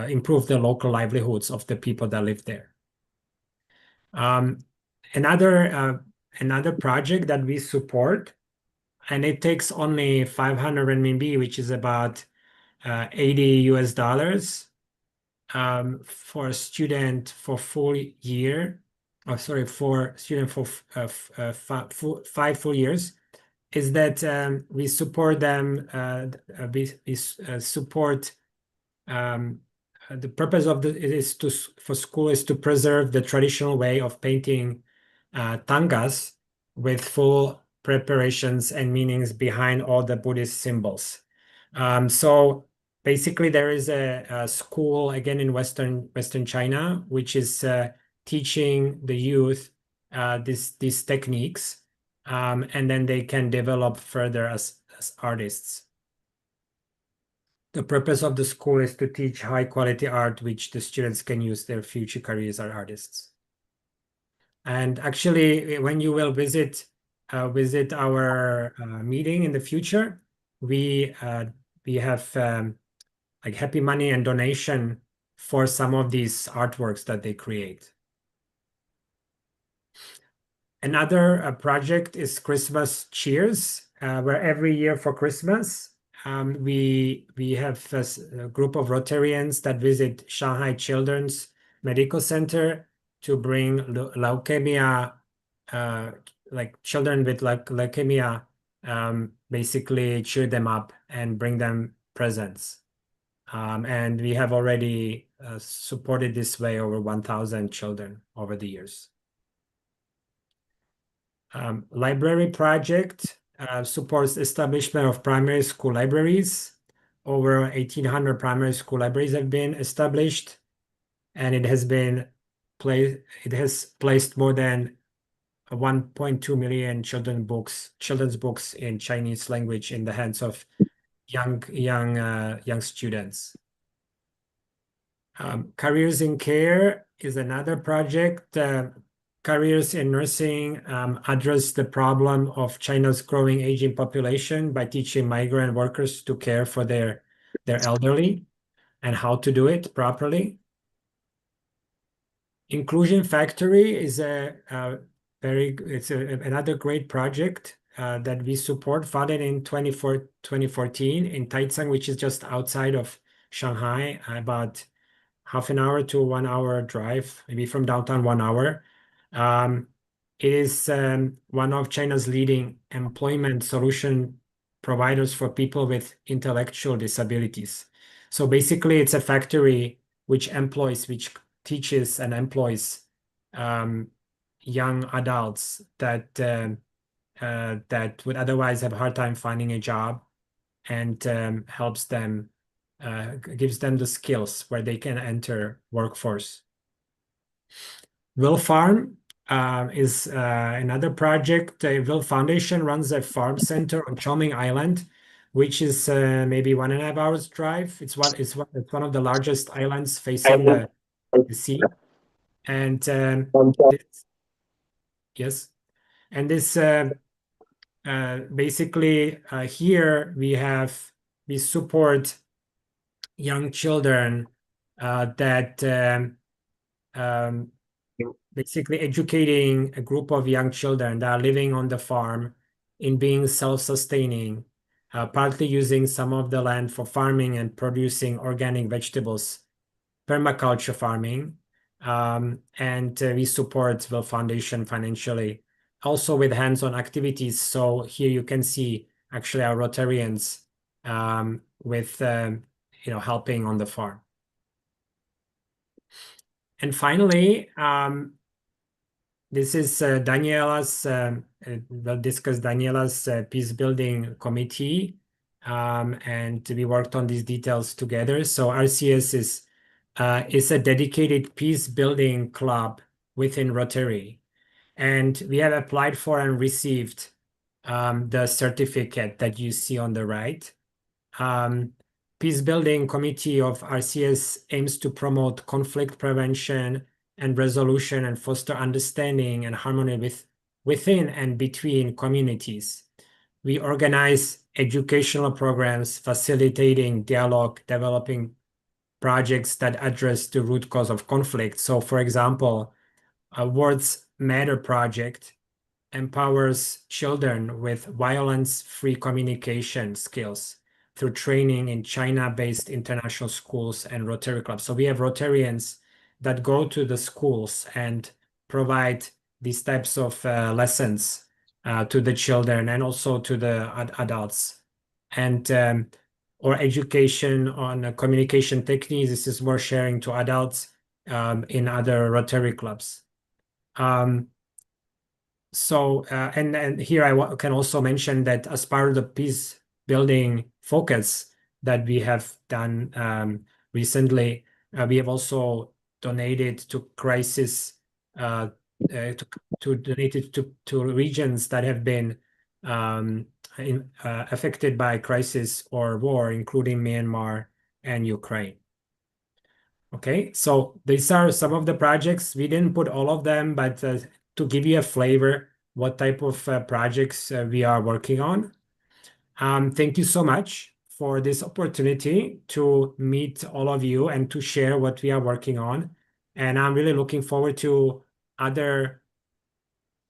improve the local livelihoods of the people that live there. Another project that we support, and it takes only 500 renminbi, which is about $80 for a student for full year. For student for 5 full years, is that we support them. We support. The purpose of for school is to preserve the traditional way of painting tangas with full preparations and meanings behind all the Buddhist symbols. So basically, there is a school again in Western China, which is teaching the youth these techniques, and then they can develop further as artists. The purpose of the school is to teach high quality art, which the students can use their future careers as artists. And actually, when you will visit our meeting in the future, we have like happy money and donation for some of these artworks that they create. Another project is Christmas Cheers, where every year for Christmas, we have a group of Rotarians that visit Shanghai Children's Medical Center to bring leukemia, like children with leukemia, basically cheer them up and bring them presents. And we have already supported this way over 1,000 children over the years. Library project supports establishment of primary school libraries. Over 1,800 primary school libraries have been established, and it has placed more than 1.2 million children's books in Chinese language in the hands of young students. Careers in Care is another project. Careers in Nursing address the problem of China's growing aging population by teaching migrant workers to care for their elderly and how to do it properly. Inclusion Factory is another great project that we support, founded in 2014 in Taicang, which is just outside of Shanghai, about half an hour to 1 hour drive, maybe from downtown 1 hour. It is one of China's leading employment solution providers for people with intellectual disabilities. So basically, it's a factory which teaches and employs young adults that that would otherwise have a hard time finding a job, and helps them, gives them the skills where they can enter workforce. Will Farm is another project. The Will Foundation runs a farm center on Choming Island, which is maybe 1.5 hours drive. It's one of the largest islands facing the sea. And yes, and this basically here we support young children that basically educating a group of young children that are living on the farm in being self-sustaining, partly using some of the land for farming and producing organic vegetables, permaculture farming. And we support the foundation financially, also with hands-on activities. So here you can see actually our Rotarians with helping on the farm. And finally, this is Daniela's, we'll discuss Daniela's peace building committee, and we worked on these details together. So RCS is a dedicated peace building club within Rotary. And we have applied for and received the certificate that you see on the right. Peace Building Committee of RCS aims to promote conflict prevention and resolution and foster understanding and harmony within and between communities. We organize educational programs facilitating dialogue, developing projects that address the root cause of conflict. So, for example, Words Matter project empowers children with violence-free communication skills through training in China-based international schools and Rotary Clubs. So we have Rotarians that go to the schools and provide these types of lessons to the children and also to the adults. And or education on communication techniques. This is more sharing to adults in other Rotary Clubs. So, and here I can also mention that as part of the peace building focus that we have done recently, we have also donated to crisis, to donated to regions that have been affected by crisis or war, including Myanmar and Ukraine. Okay, so these are some of the projects. We didn't put all of them, but to give you a flavor what type of projects we are working on. Thank you so much for this opportunity to meet all of you and to share what we are working on. And I'm really looking forward to other,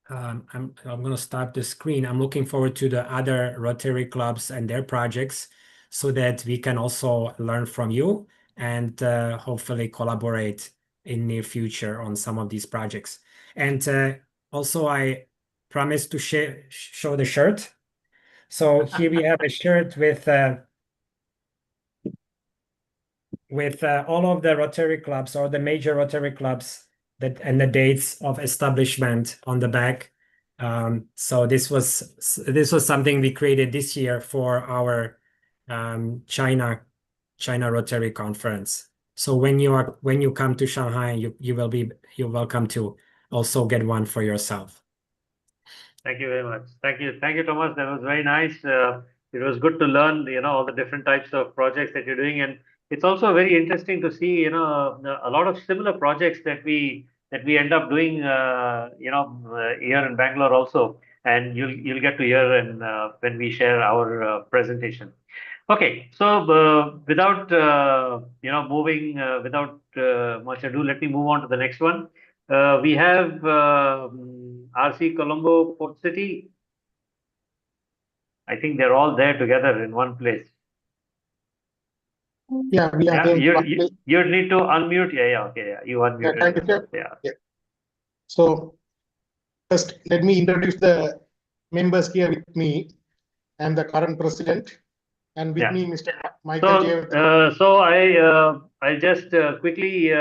I'm going to stop the screen. I'm looking forward to the other Rotary Clubs and their projects so that we can also learn from you and hopefully collaborate in near future on some of these projects. And also I promised to show the shirt. So here we have a shirt with all of the Rotary Clubs or the major Rotary Clubs that and the dates of establishment on the back. So this was something we created this year for our China Rotary Conference. So when you come to Shanghai, you're welcome to also get one for yourself. Thank you very much. Thank you, Thomas. That was very nice. It was good to learn, all the different types of projects that you're doing, and it's also very interesting to see, a lot of similar projects that we end up doing, here in Bangalore also, and you'll get to hear and when we share our presentation. Okay, so without moving, without much ado, let me move on to the next one. We have RC Colombo Port City. I think they're all there together in one place. Yeah, we are there. You need to unmute. Okay, you unmuted. Yeah. So first, let me introduce the members here with me. I'm the current president, and with me, Mr. Michael. So I just quickly,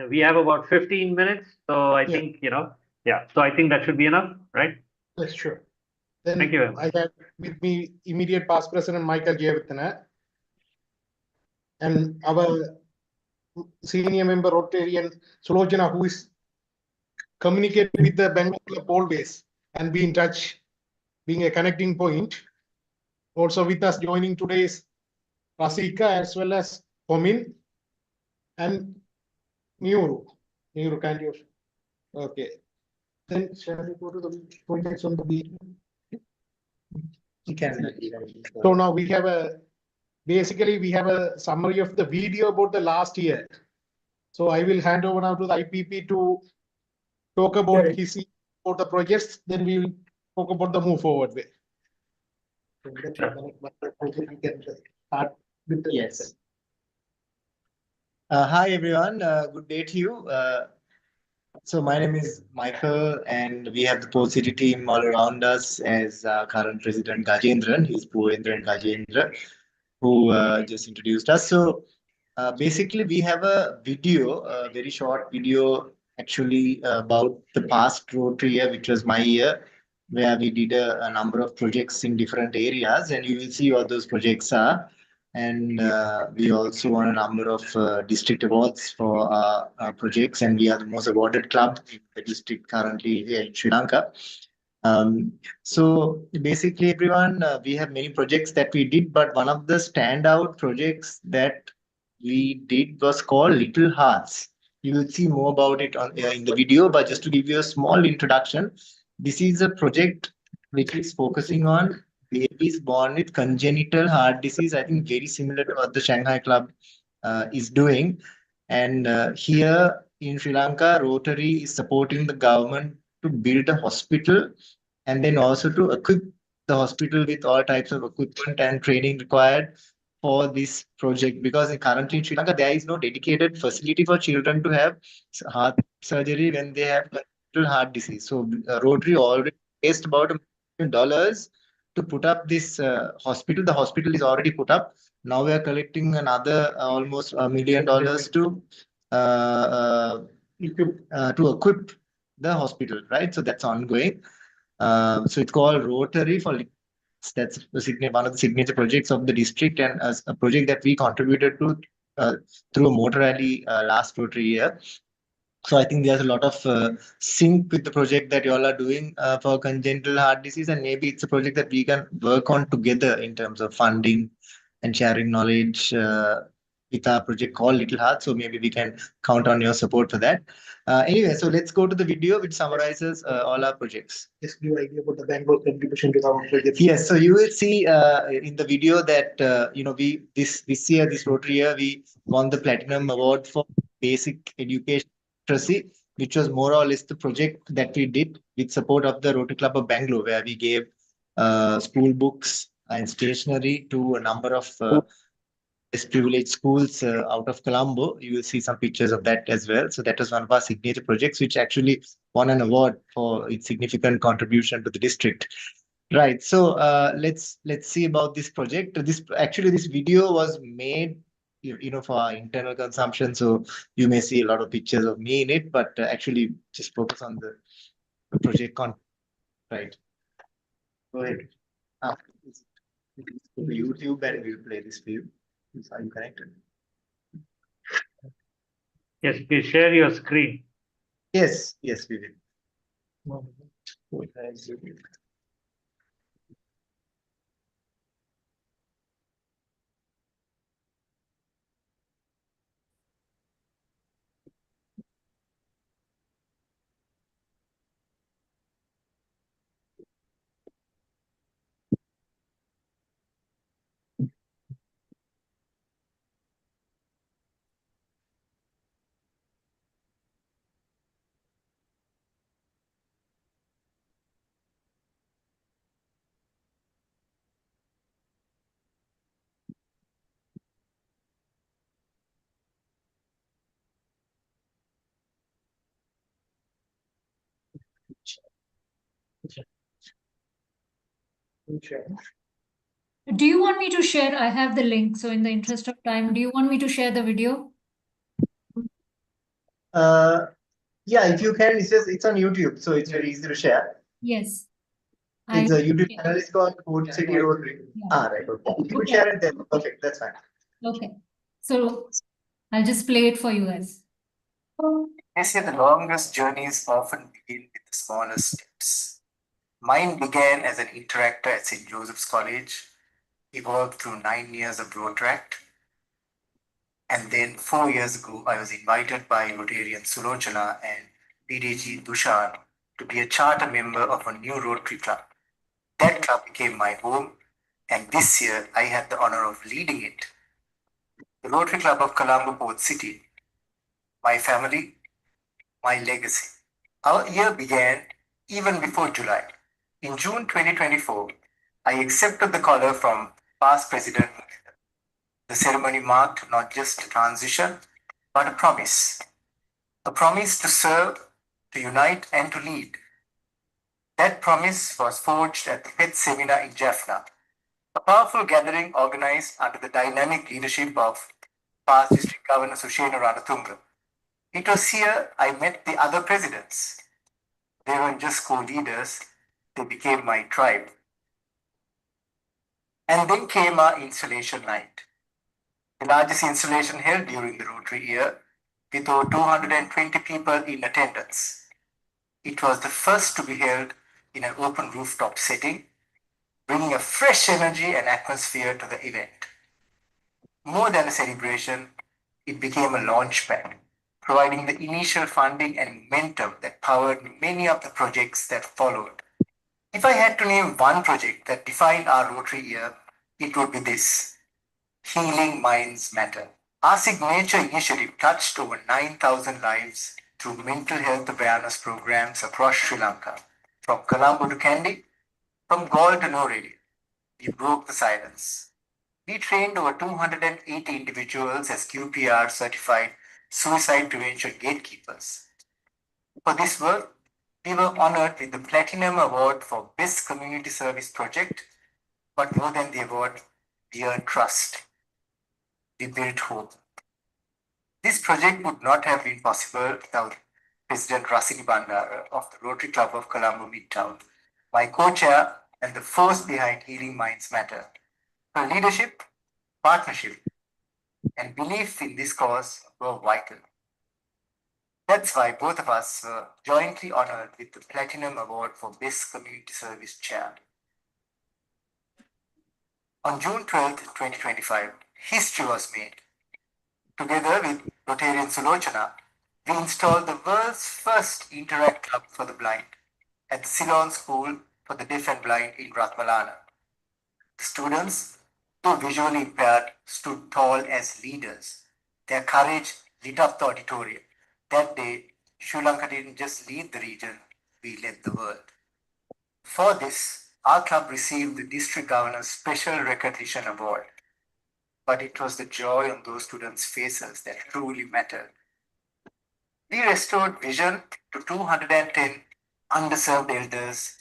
we have about 15 minutes. So I think, Yeah, so I think that should be enough, right? Yes, sure. Then Thank you very much. I have with me immediate past president Michael Jayavithana and our senior member Rotarian Sulojana, who is communicating with the Bangalore Club always and be in touch, being a connecting point. Also with us joining today is Rasika as well as Homin and Nuru. Nuru, can you? Okay. Then shall we go to the projects on the video? So now we have basically we have a summary of the video about the last year. So I will hand over now to the IPP to talk about about the projects. Then we will talk about the move forward way. Yes. Hi everyone. Good day to you. So my name is Michael, and we have the Port City team all around us as current president Gajendran. He's Purendran Gajendra, who just introduced us. So basically, we have a video, a very short video, actually about the past Rotary year, which was my year, where we did a number of projects in different areas, and you will see what those projects are. And we also won a number of district awards for our projects, and we are the most awarded club in the district currently here in Sri Lanka. So basically, everyone, we have many projects that we did, but one of the standout projects that we did was called Little Hearts. You will see more about it on in the video, but just to give you a small introduction, this is a project which is focusing on babies born with congenital heart disease. I think very similar to what the Shanghai Club is doing. And here in Sri Lanka, Rotary is supporting the government to build a hospital and then also to equip the hospital with all types of equipment and training required for this project, because currently in Sri Lanka there is no dedicated facility for children to have heart surgery when they have congenital heart disease. So Rotary already raised about $1 million to put up this hospital. The hospital is already put up. Now we are collecting another almost $1 million to equip the hospital, right? So that's ongoing. So it's called Rotary for. That's one of the signature projects of the district, and as a project that we contributed to through a motor rally last Rotary year. So I think there's a lot of sync with the project that you all are doing for congenital heart disease, and maybe it's a project that we can work on together in terms of funding and sharing knowledge with our project called Little Heart. So maybe we can count on your support for that. Anyway, so let's go to the video which summarizes all our projects. Just give an idea about the Bangalore contribution to our project. Yes, so you will see in the video that we this year, this Rotary year, we won the Platinum Award for Basic Education Literacy, which was more or less the project that we did with support of the Rotary Club of Bangalore, where we gave school books and stationery to a number of less privileged schools out of Colombo. You will see some pictures of that as well. So that was one of our signature projects, which actually won an award for its significant contribution to the district. Right. So let's see about this project. This video was made, for our internal consumption. So you may see a lot of pictures of me in it, but actually just focus on the project content. Right. Go ahead. Go to YouTube and we'll play this for you. Are you connected? Yes, please share your screen. Yes, we will. Do you want me to share? I have the link. So in the interest of time, do you want me to share the video? Yeah, if you can, it's on YouTube, so it's very easy to share. Yes. It's a YouTube Okay. channel. It's called Port City Rotary. Yeah. Ah, right. Okay. You could Okay. share it there. Perfect. That's fine. Okay. So I'll just play it for you guys. They say the longest journeys often begin with the smallest steps. Mine began as an interactor at St. Joseph's College, evolved through 9 years of Rotaract, and then 4 years ago, I was invited by Rotarian Sulochana and PDG Dushan to be a charter member of a new Rotary Club. That club became my home, and this year I had the honor of leading it. The Rotary Club of Colombo, Port City, my family, my legacy. Our year began even before July. In June 2024, I accepted the collar from past President. The ceremony marked not just a transition, but a promise. A promise to serve, to unite, and to lead. That promise was forged at the PET seminar in Jaffna, a powerful gathering organized under the dynamic leadership of past District Governor Sushena Ranatunga. It was here I met the other presidents. They weren't just co-leaders, they became my tribe. And then came our installation night, the largest installation held during the Rotary year, with over 220 people in attendance. It was the first to be held in an open rooftop setting, bringing a fresh energy and atmosphere to the event. More than a celebration, it became a launchpad, providing the initial funding and momentum that powered many of the projects that followed. If I had to name one project that defined our Rotary year, it would be this: Healing Minds Matter. Our signature initiative touched over 9,000 lives through mental health awareness programs across Sri Lanka. From Colombo to Kandy, from Galle to Noredi, we broke the silence. We trained over 280 individuals as QPR certified suicide prevention gatekeepers. For this work, we were honored with the Platinum Award for Best Community Service Project, but more than the award, we earned trust. We built hope. This project would not have been possible without President Rcb Bandara of the Rotary Club of Colombo Midtown, my co-chair and the force behind Healing Minds Matter. Her leadership, partnership, and belief in this cause were vital. That's why both of us were jointly honored with the Platinum Award for Best Community Service Chair. On June 12, 2025, history was made. Together with Rotarian Sulochana, we installed the world's first Interact Club for the Blind at the Ceylon School for the Deaf and Blind in Ratmalana. The students, though visually impaired, stood tall as leaders. Their courage lit up the auditorium. That day, Sri Lanka didn't just lead the region, we led the world. For this, our club received the District Governor's Special Recognition Award. But it was the joy on those students' faces that truly mattered. We restored vision to 210 underserved elders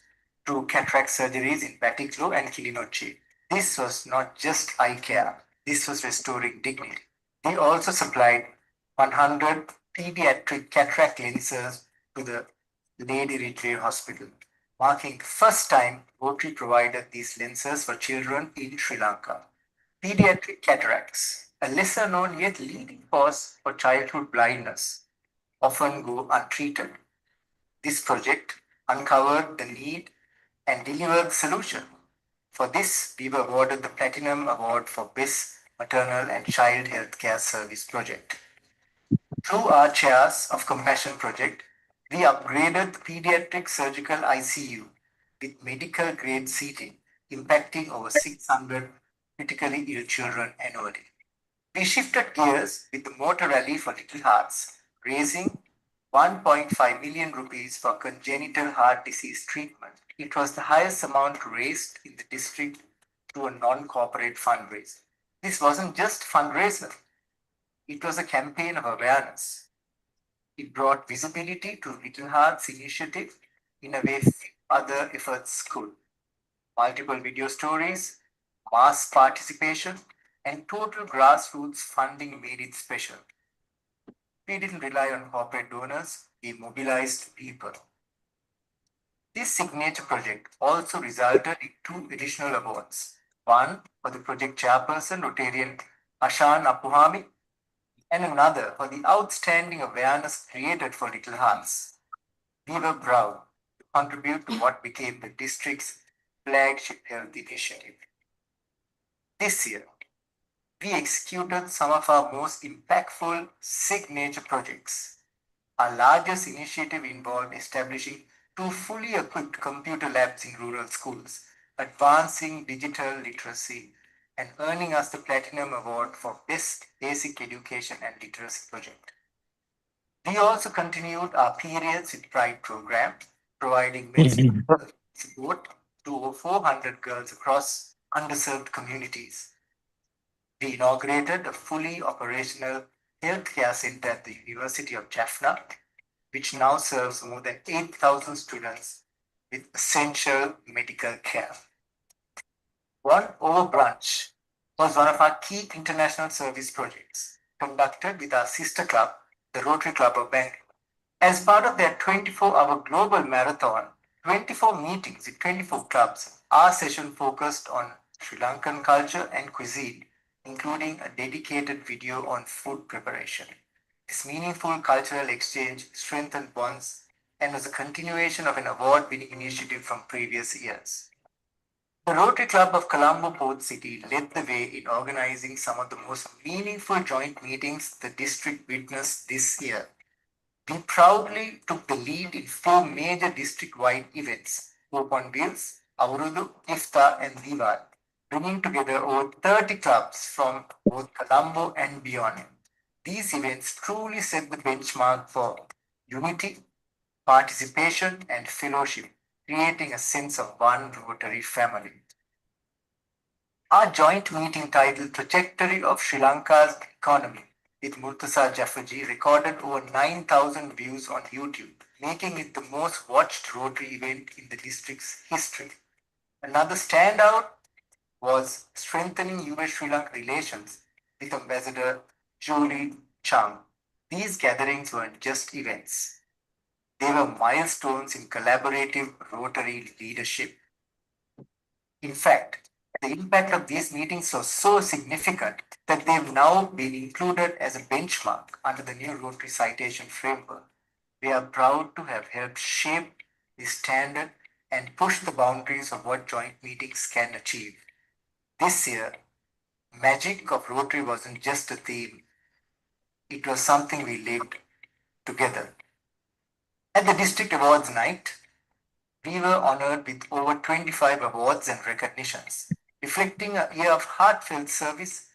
through cataract surgeries in Batiklu and Kilinochchi. This was not just eye care, this was restoring dignity. We also supplied 100 pediatric cataract lenses to the Lady Ridgeway Hospital, marking the first time Rotary provided these lenses for children in Sri Lanka. Pediatric cataracts, a lesser known yet leading cause for childhood blindness, often go untreated. This project uncovered the need and delivered the solution. For this, we were awarded the Platinum Award for Best Maternal and Child Healthcare Service Project. Through our Chairs of Compassion project, we upgraded the pediatric surgical ICU with medical grade seating, impacting over 600 critically ill children annually. We shifted gears with the Motor Rally for Little Hearts, raising 1.5 million rupees for congenital heart disease treatment. It was the highest amount raised in the district through a non-corporate fundraiser. This wasn't just fundraiser, it was a campaign of awareness. It brought visibility to Little Hearts initiative in a way few other efforts could. Multiple video stories, mass participation, and total grassroots funding made it special. We didn't rely on corporate donors, we mobilized people. This signature project also resulted in 2 additional awards. One for the project chairperson, Rotarian Ashan Apuhami, and another for the outstanding awareness created for Little Hearts. We were proud to contribute to what became the district's flagship health initiative. This year, we executed some of our most impactful signature projects. Our largest initiative involved establishing 2 fully equipped computer labs in rural schools, advancing digital literacy, and earning us the Platinum Award for Best Basic Education and Literacy Project. We also continued our Periods with Pride program, providing medical support to over 400 girls across underserved communities. We inaugurated a fully operational healthcare center at the University of Jaffna, which now serves more than 8,000 students with essential medical care. One Over Brunch was one of our key international service projects conducted with our sister club, the Rotary Club of Bangalore. As part of their 24-hour global marathon, 24 meetings with 24 clubs, our session focused on Sri Lankan culture and cuisine, including a dedicated video on food preparation. This meaningful cultural exchange strengthened bonds and was a continuation of an award-winning initiative from previous years. The Rotary Club of Colombo Port City led the way in organizing some of the most meaningful joint meetings the district witnessed this year. We proudly took the lead in 4 major district-wide events: Hope on Wheels, Aurudu, Iftar, and Diwali, bringing together over 30 clubs from both Colombo and beyond. These events truly set the benchmark for unity, participation, and fellowship, creating a sense of one Rotary family. Our joint meeting titled Trajectory of Sri Lanka's Economy with Murtaza Jaffarji recorded over 9,000 views on YouTube, making it the most watched Rotary event in the district's history. Another standout was strengthening US-Sri Lanka relations with Ambassador Julie Chung. These gatherings weren't just events. They were milestones in collaborative Rotary leadership. In fact, the impact of these meetings was so significant that they've now been included as a benchmark under the new Rotary Citation Framework. We are proud to have helped shape this standard and push the boundaries of what joint meetings can achieve. This year, magic of Rotary wasn't just a theme, it was something we lived together. At the District Awards night, we were honored with over 25 awards and recognitions, reflecting a year of heartfelt service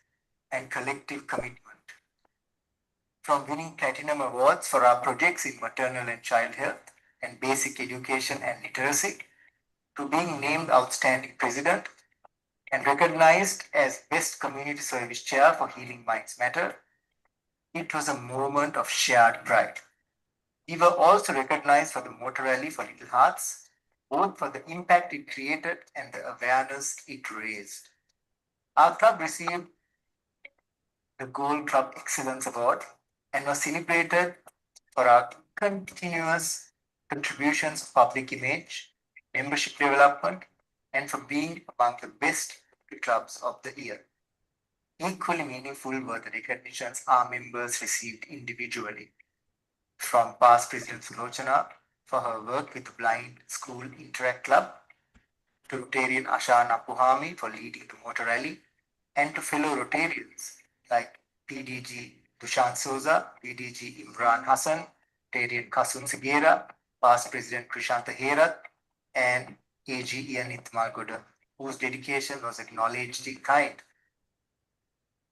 and collective commitment. From winning platinum awards for our projects in maternal and child health and basic education and literacy, to being named Outstanding President and recognized as Best Community Service Chair for Healing Minds Matter, it was a moment of shared pride. We were also recognized for the Motor Rally for Little Hearts, both for the impact it created and the awareness it raised. Our club received the Gold Club Excellence Award and was celebrated for our continuous contributions to public image, membership development, and for being among the best clubs of the year. Equally meaningful were the recognitions our members received individually. From past President Sulochana for her work with the Blind School Interact Club, to Rotarian Ashan Apuhami for leading the Motor Rally, and to fellow Rotarians like PDG Dushan Souza, PDG Imran Hassan, Rotarian Kasum Sigera, past President Krishanta Herat, and AG Ian Itmargoda, whose dedication was acknowledged in kind.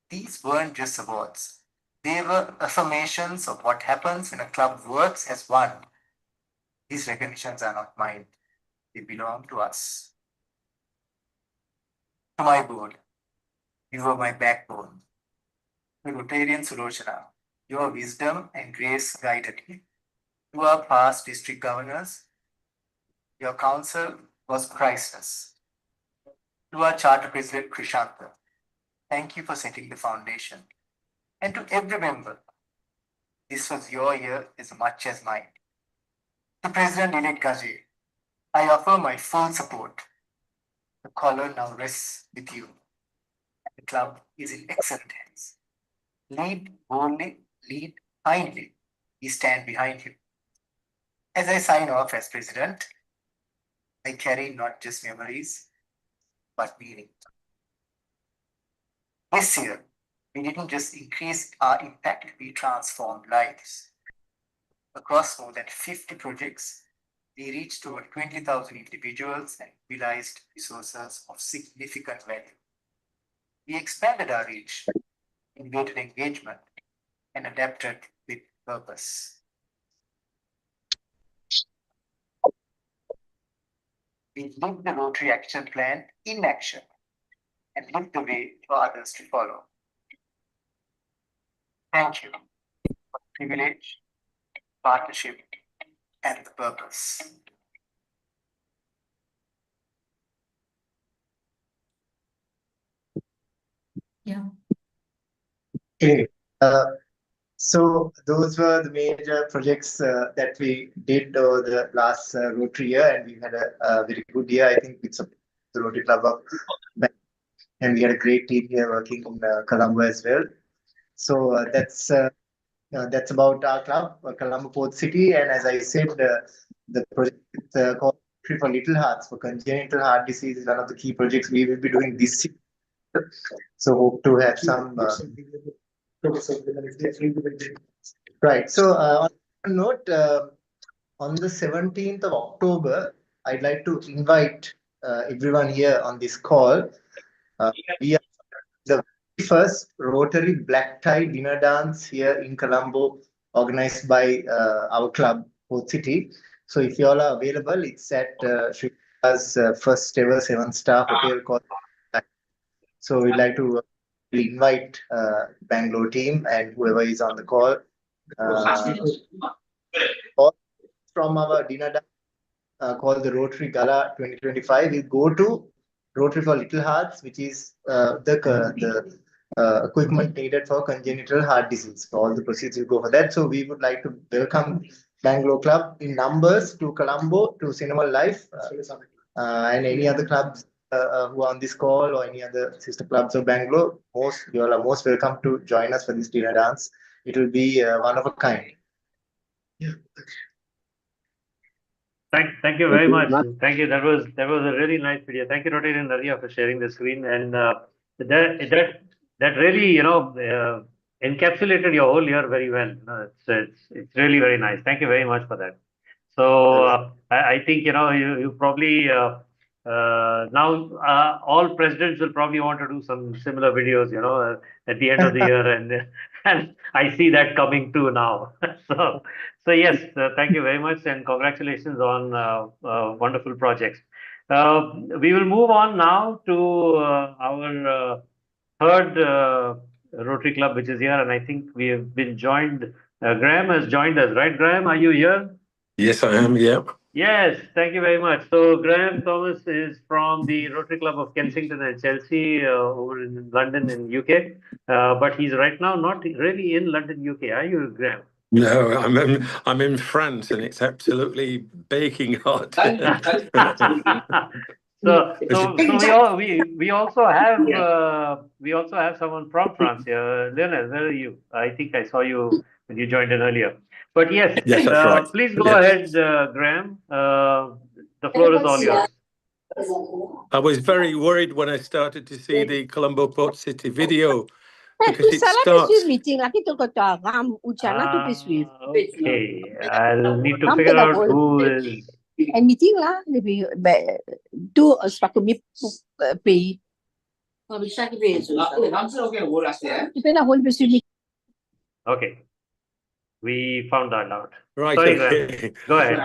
These weren't just awards. They were affirmations of what happens when a club works as one. These recognitions are not mine. They belong to us. To my board, you were my backbone. To Rotarian Sulochana, your wisdom and grace guided me. To our past district governors, your counsel was priceless. To our charter president Krishanta, thank you for setting the foundation. And to every member, this was your year as much as mine. To President-elect Gaje, I offer my full support. The collar now rests with you. The club is in excellent hands. Lead boldly, lead kindly. We stand behind you. As I sign off as president, I carry not just memories, but meaning. This year, we didn't just increase our impact, we transformed lives. Across more than 50 projects, we reached over 20,000 individuals and mobilized resources of significant value. We expanded our reach, innovated engagement, and adapted with purpose. We lived the Rotary Action Plan in action and lit the way for others to follow. Thank you for the privilege, partnership, and the purpose. Yeah. Okay. So those were the major projects that we did over the last Rotary year, and we had a very good year. I think it's the Rotary Club of Bangalore, and we had a great team here working in Colombo as well. So that's about our club, Colombo Port City, and as I said, the project called Rotary for Little Hearts for congenital heart disease is one of the key projects we will be doing this year. So hope to have some. Right. So on a note, on the 17th of October, I'd like to invite everyone here on this call. We are the first Rotary Black Tie dinner dance here in Colombo, organized by our club, Port City. So if you all are available, it's at Sri Lanka's first ever 7-star hotel called. So we'd like to invite Bangalore team and whoever is on the call. From our dinner called the Rotary Gala 2025, we go to Rotary for Little Hearts, which is the equipment needed for congenital heart disease. So all the proceeds will go for that. So we would like to welcome Bangalore Club in numbers to Colombo, to Cinema Life, and any other clubs who are on this call or any other sister clubs of Bangalore. You all are most welcome to join us for this dinner dance. It will be one of a kind. Yeah. Thank you very much. Thank you. That was a really nice video. Thank you, Rotary and Nadia, for sharing the screen. And that really, encapsulated your whole year very well. It's really very nice. Thank you very much for that. So I think you probably now all presidents will probably want to do some similar videos, at the end of the year, and I see that coming too now. So yes, thank you very much, and congratulations on wonderful projects. We will move on now to our third Rotary Club, which is here, and I think we have been joined. Graham has joined us, right? Graham, are you here? Yes, I am. Yeah. Yes, thank you very much. So Graham Thomas is from the Rotary Club of Kensington and Chelsea over in London in UK. But he's right now not really in London, UK. Are you, Graham? No, I'm in France, and it's absolutely baking hot. So we also have someone from France here. Lionel, where are you? I think I saw you when you joined in earlier. But yes, that's right. Please go ahead, Graham. The floor is all yours. I was very worried when I started to see the Colombo Port City video, because it starts. Okay, I'll need to figure out who is. Meeting lah, lebih tu sepatu mi pay. Okay, we found that out. Right. Sorry, Okay. Go ahead.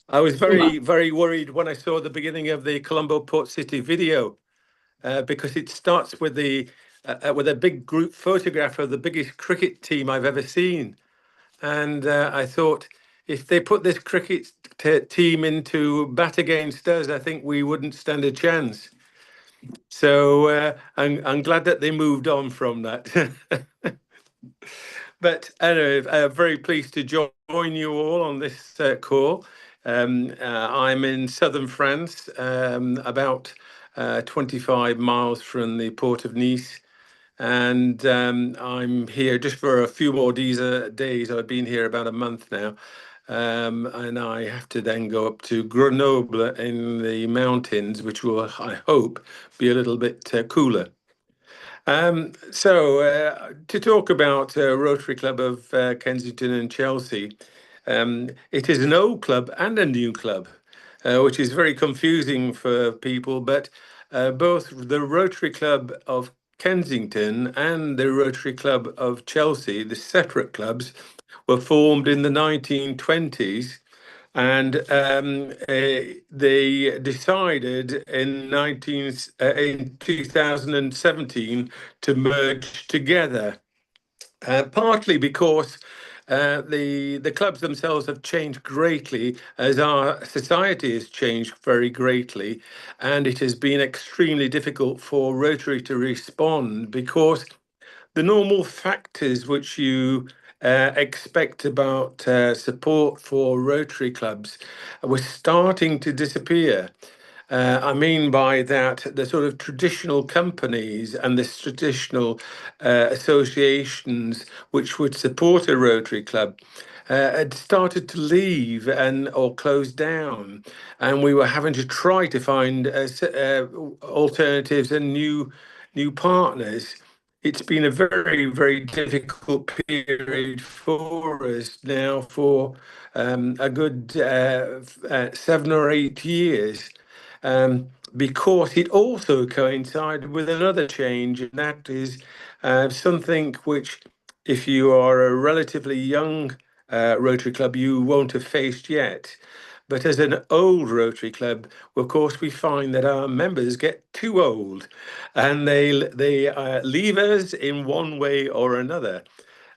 I was very, very worried when I saw the beginning of the Colombo Port City video, because it starts with a big group photograph of the biggest cricket team I've ever seen, and I thought, if they put this cricket team into bat against us, I think we wouldn't stand a chance. So I'm glad that they moved on from that. But anyway, very pleased to join you all on this call. I'm in southern France, about 25 miles from the port of Nice. And I'm here just for a few more days. I've been here about a month now. And I have to then go up to Grenoble in the mountains, which will, I hope, be a little bit cooler. To talk about Rotary Club of Kensington and Chelsea, it is an old club and a new club, which is very confusing for people, but both the Rotary Club of Kensington and the Rotary Club of Chelsea, the separate clubs, were formed in the 1920s, and they decided in 2017 to merge together, partly because the clubs themselves have changed greatly as our society has changed very greatly, and it has been extremely difficult for Rotary to respond because the normal factors which you expect about support for Rotary clubs were starting to disappear. I mean by that the sort of traditional companies and the traditional associations which would support a Rotary Club had started to leave and or close down, and we were having to try to find alternatives and new partners. It's been a very, very difficult period for us now for a good 7 or 8 years, because it also coincided with another change, and that is something which, if you are a relatively young Rotary Club, you won't have faced yet. But as an old Rotary Club, of course, we find that our members get too old, and they leave us in one way or another.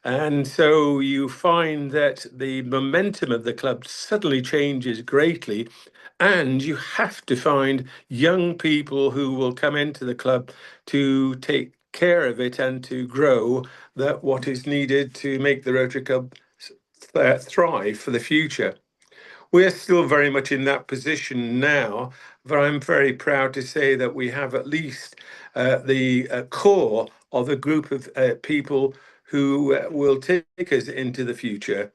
And so you find that the momentum of the club suddenly changes greatly, and you have to find young people who will come into the club to take care of it and to grow that what is needed to make the Rotary Club thrive for the future. We're still very much in that position now, but I'm very proud to say that we have at least the core of a group of people who will take us into the future.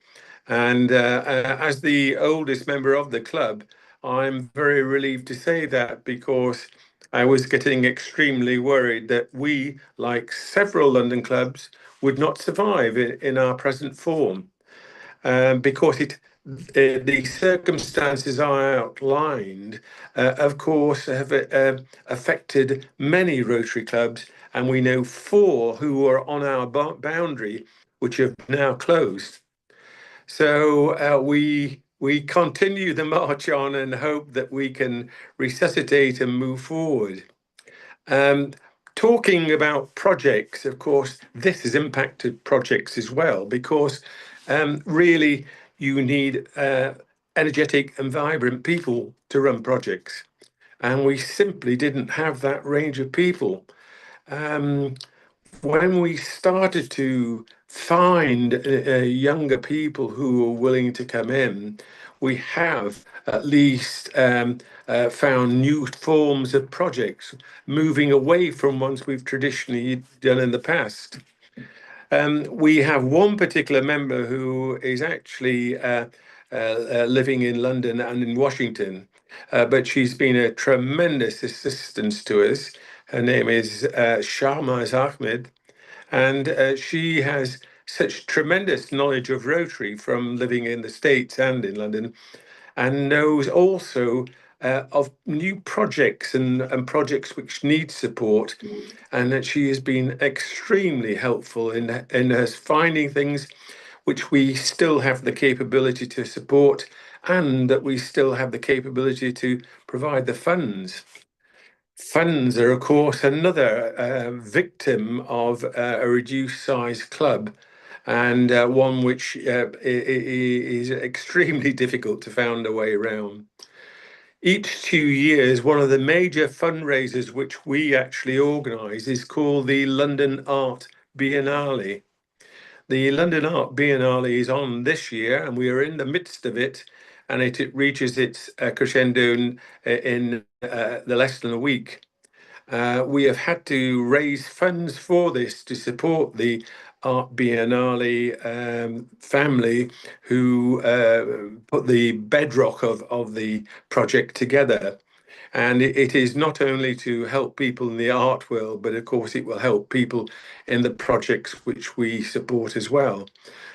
And as the oldest member of the club, I'm very relieved to say that, because I was getting extremely worried that we, like several London clubs, would not survive in our present form, because the circumstances I outlined, of course, have affected many Rotary clubs, and we know 4 who are on our boundary, which have now closed. So we continue the march on and hope that we can resuscitate and move forward. Talking about projects, of course, this has impacted projects as well, because really you need energetic and vibrant people to run projects. And we simply didn't have that range of people. When we started to find younger people who were willing to come in, we have at least found new forms of projects, moving away from ones we've traditionally done in the past. We have one particular member who is actually living in London and in Washington, but she's been a tremendous assistance to us. Her name is Sharmaz Ahmed, and she has such tremendous knowledge of Rotary from living in the States and in London, and knows also of new projects and projects which need support, and that she has been extremely helpful in us finding things which we still have the capability to support, and that we still have the capability to provide the funds. Funds are, of course, another victim of a reduced size club, and one which is extremely difficult to find a way around. Each 2 years, one of the major fundraisers which we actually organise is called the London Art Biennale. the London Art Biennale is on this year, and we are in the midst of it, and it reaches its crescendo in less than a week. We have had to raise funds for this to support the Art Biennale family who put the bedrock of the project together. And it is not only to help people in the art world, but of course it will help people in the projects which we support as well.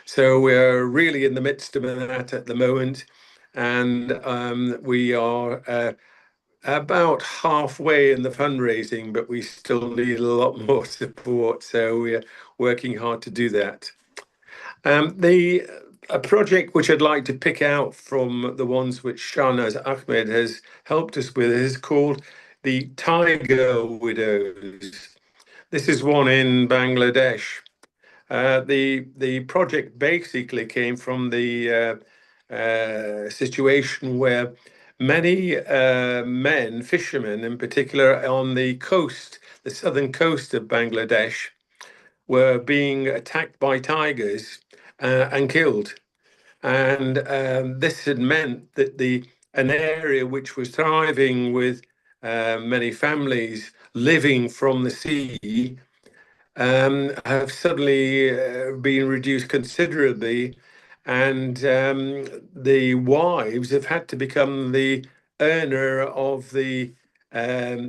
So we're really in the midst of that at the moment. And we are about halfway in the fundraising, but we still need a lot more support. So we're working hard to do that. A project which I'd like to pick out from the ones which Shahnaz Ahmed has helped us with is called the Tiger Widows. This is one in Bangladesh. The project basically came from the situation where many men, fishermen in particular, on the coast, the southern coast of Bangladesh, were being attacked by tigers and killed. And this had meant that an area which was thriving with many families living from the sea have suddenly been reduced considerably, and the wives have had to become the earner of the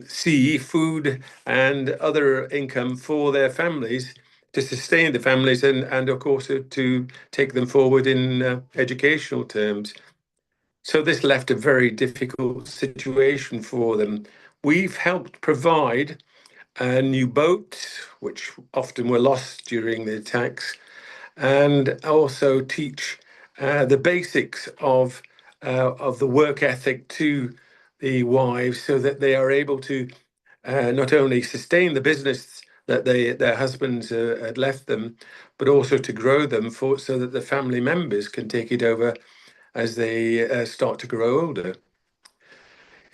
seafood and other income for their families to sustain the families and of course to take them forward in educational terms. So this left a very difficult situation for them. We've helped provide new boats, which often were lost during the attacks, and also teach the basics of the work ethic to the wives, so that they are able to not only sustain the business that their husbands had left them, but also to grow them so that the family members can take it over as they start to grow older.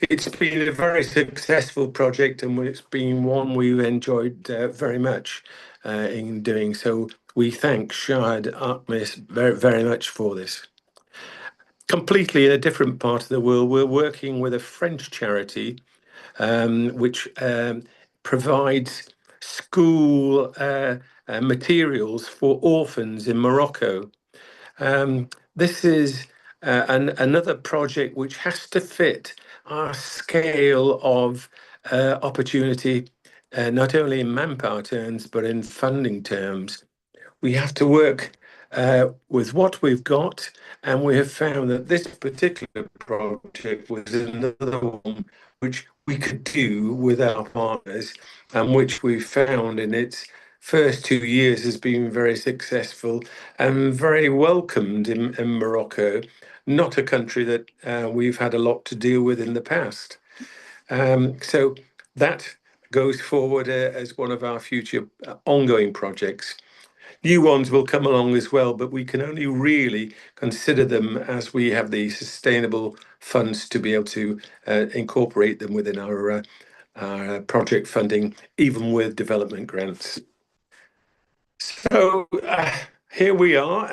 It's been a very successful project, and it's been one we've enjoyed very much in doing. So we thank Shahid Ahmed very, very much for this. Completely in a different part of the world, we're working with a French charity which provides school materials for orphans in Morocco. This is another project which has to fit our scale of opportunity, not only in manpower terms, but in funding terms. We have to work with what we've got, and we have found that this particular project was another one which we could do with our partners, and which we found in its first 2 years has been very successful and very welcomed in Morocco, not a country that we've had a lot to deal with in the past. So that goes forward as one of our future ongoing projects. New ones will come along as well, but we can only really consider them as we have the sustainable funds to be able to incorporate them within our project funding, even with development grants. So here we are,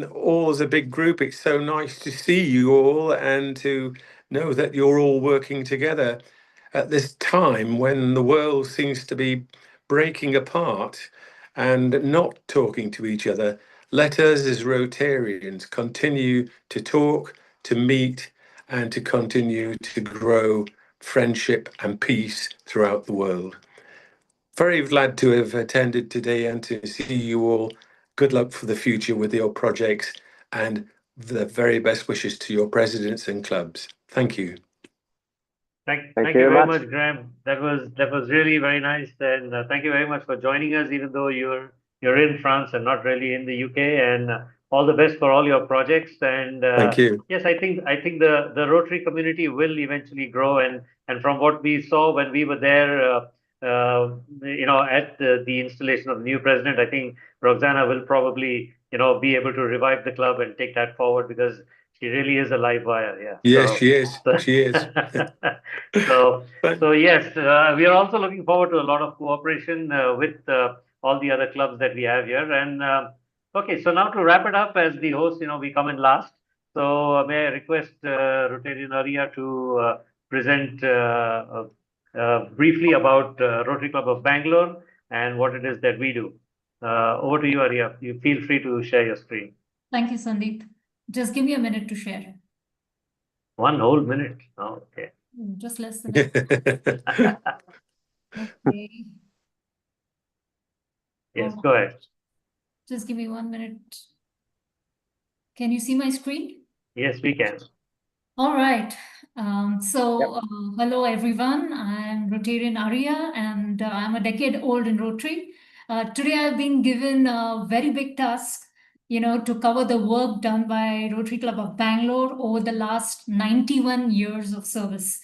all as a big group. It's so nice to see you all and to know that you're all working together at this time when the world seems to be breaking apart and not talking to each other. Let us as Rotarians continue to talk, to meet, and to continue to grow friendship and peace throughout the world. Very glad to have attended today and to see you all. Good luck for the future with your projects, and the very best wishes to your presidents and clubs. Thank you. Thank you very much, Graham. That was really very nice, and thank you very much for joining us, even though you're in France and not really in the UK. And all the best for all your projects. And thank you. Yes, I think the Rotary community will eventually grow. And from what we saw when we were there, at the installation of the new president, I think Roxana will probably be able to revive the club and take that forward, because she really is a live wire. Yeah. Yes, she is. She is. So yes, we are also looking forward to a lot of cooperation with all the other clubs that we have here. And Okay, so now to wrap it up, as the host, we come in last. So may I request Rotarian Arya to present briefly about Rotary Club of Bangalore and what it is that we do. Over to you, Arya. You feel free to share your screen. Thank you, Sandeep. Just give me a minute to share. 1 whole minute. Oh, okay. Just less than a Okay. Yes, go ahead. Just give me 1 minute. Can you see my screen? Yes, we can. All right. Hello, everyone. I'm Rotarian Arya, and I'm a decade old in Rotary. Today, I've been given a very big task, to cover the work done by Rotary Club of Bangalore over the last 91 years of service,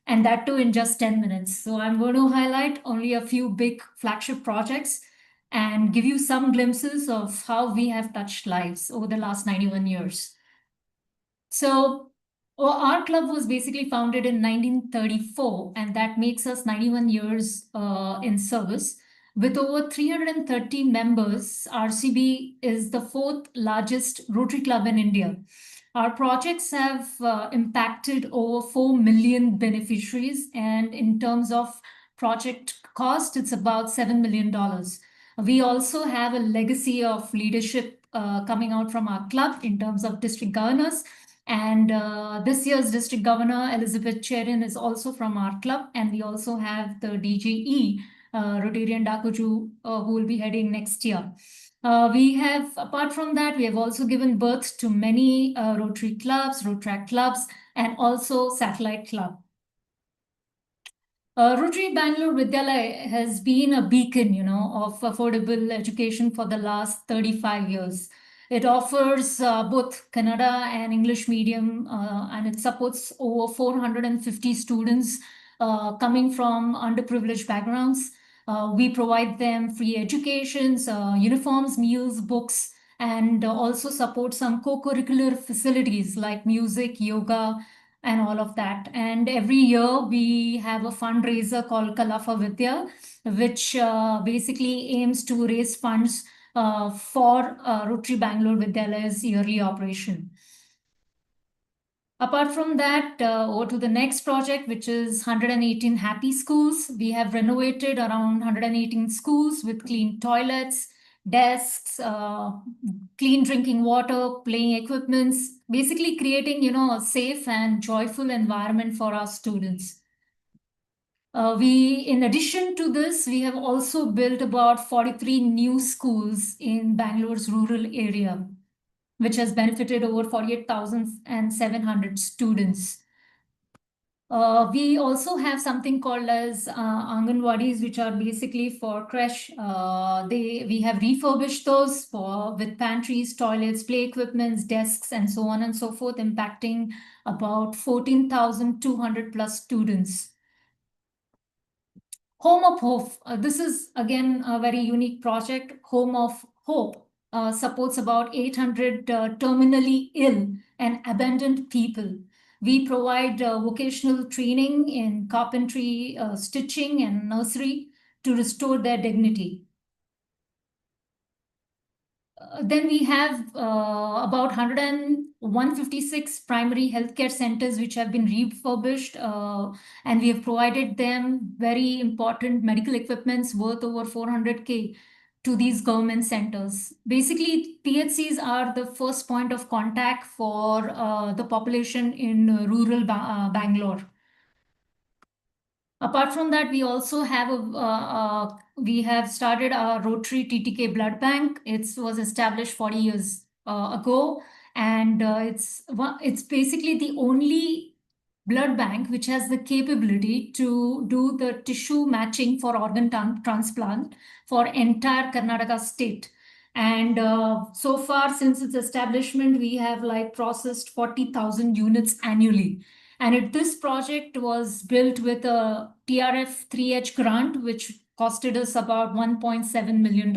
and that too in just 10 minutes. So I'm going to highlight only a few big flagship projects and give you some glimpses of how we have touched lives over the last 91 years. So our club was basically founded in 1934, and that makes us 91 years in service. With over 330 members, RCB is the 4th largest Rotary Club in India. Our projects have impacted over 4 million beneficiaries, and in terms of project cost, it's about $7 million. We also have a legacy of leadership coming out from our club in terms of district governors. And this year's district governor, Elizabeth Cherin, is also from our club. And we also have the DGE, Rotarian Dakuju, who will be heading next year. Apart from that, we have also given birth to many Rotary clubs, Rotaract clubs, and also satellite club. Rotary Bangalore Vidyalaya has been a beacon, of affordable education for the last 35 years. It offers both Kannada and English medium, and it supports over 450 students coming from underprivileged backgrounds. We provide them free educations, uniforms, meals, books, and also support some co-curricular facilities like music, yoga, and all of that. And every year we have a fundraiser called Kala for Vidya, which basically aims to raise funds for Rotary Bangalore Vidyalaya's yearly operation. Apart from that, over to the next project, which is 118 Happy Schools. We have renovated around 118 schools with clean toilets, desks, clean drinking water, playing equipments, basically creating, a safe and joyful environment for our students. In addition to this, we have also built about 43 new schools in Bangalore's rural area, which has benefited over 48,700 students. We also have something called as Anganwadis, which are basically for creche. We have refurbished those with pantries, toilets, play equipments, desks, and so on and so forth, impacting about 14,200 plus students. Home of Hope. This is again a very unique project. Home of Hope supports about 800 terminally ill and abandoned people. We provide vocational training in carpentry, stitching, and nursery to restore their dignity. Then we have about 156 primary healthcare centers which have been refurbished, and we have provided them very important medical equipments worth over 400K to these government centers. Basically, PHCs are the first point of contact for the population in rural Bangalore. Apart from that, we also have we have started our Rotary TTK Blood Bank. It was established 40 years ago, and it's basically the only blood bank which has the capability to do the tissue matching for organ transplant for entire Karnataka state. And so far, since its establishment, we have processed 40,000 units annually. And this project was built with a TRF 3H grant, which costed us about $1.7 million.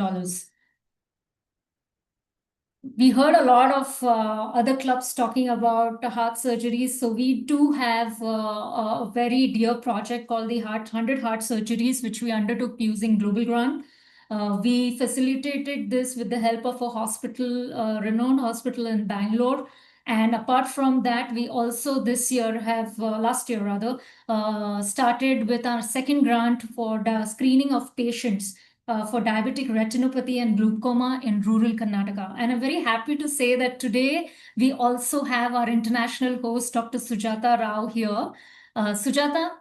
We heard a lot of other clubs talking about heart surgeries. So we do have a very dear project called the 100 Heart Surgeries, which we undertook using Global Grant. We facilitated this with the help of a hospital, renowned hospital in Bangalore. And apart from that, we also this year have, last year rather, started with our second grant for the screening of patients for diabetic retinopathy and glaucoma in rural Karnataka. And I'm very happy to say that today we also have our international host, Dr. Sujata Rao here. Sujata,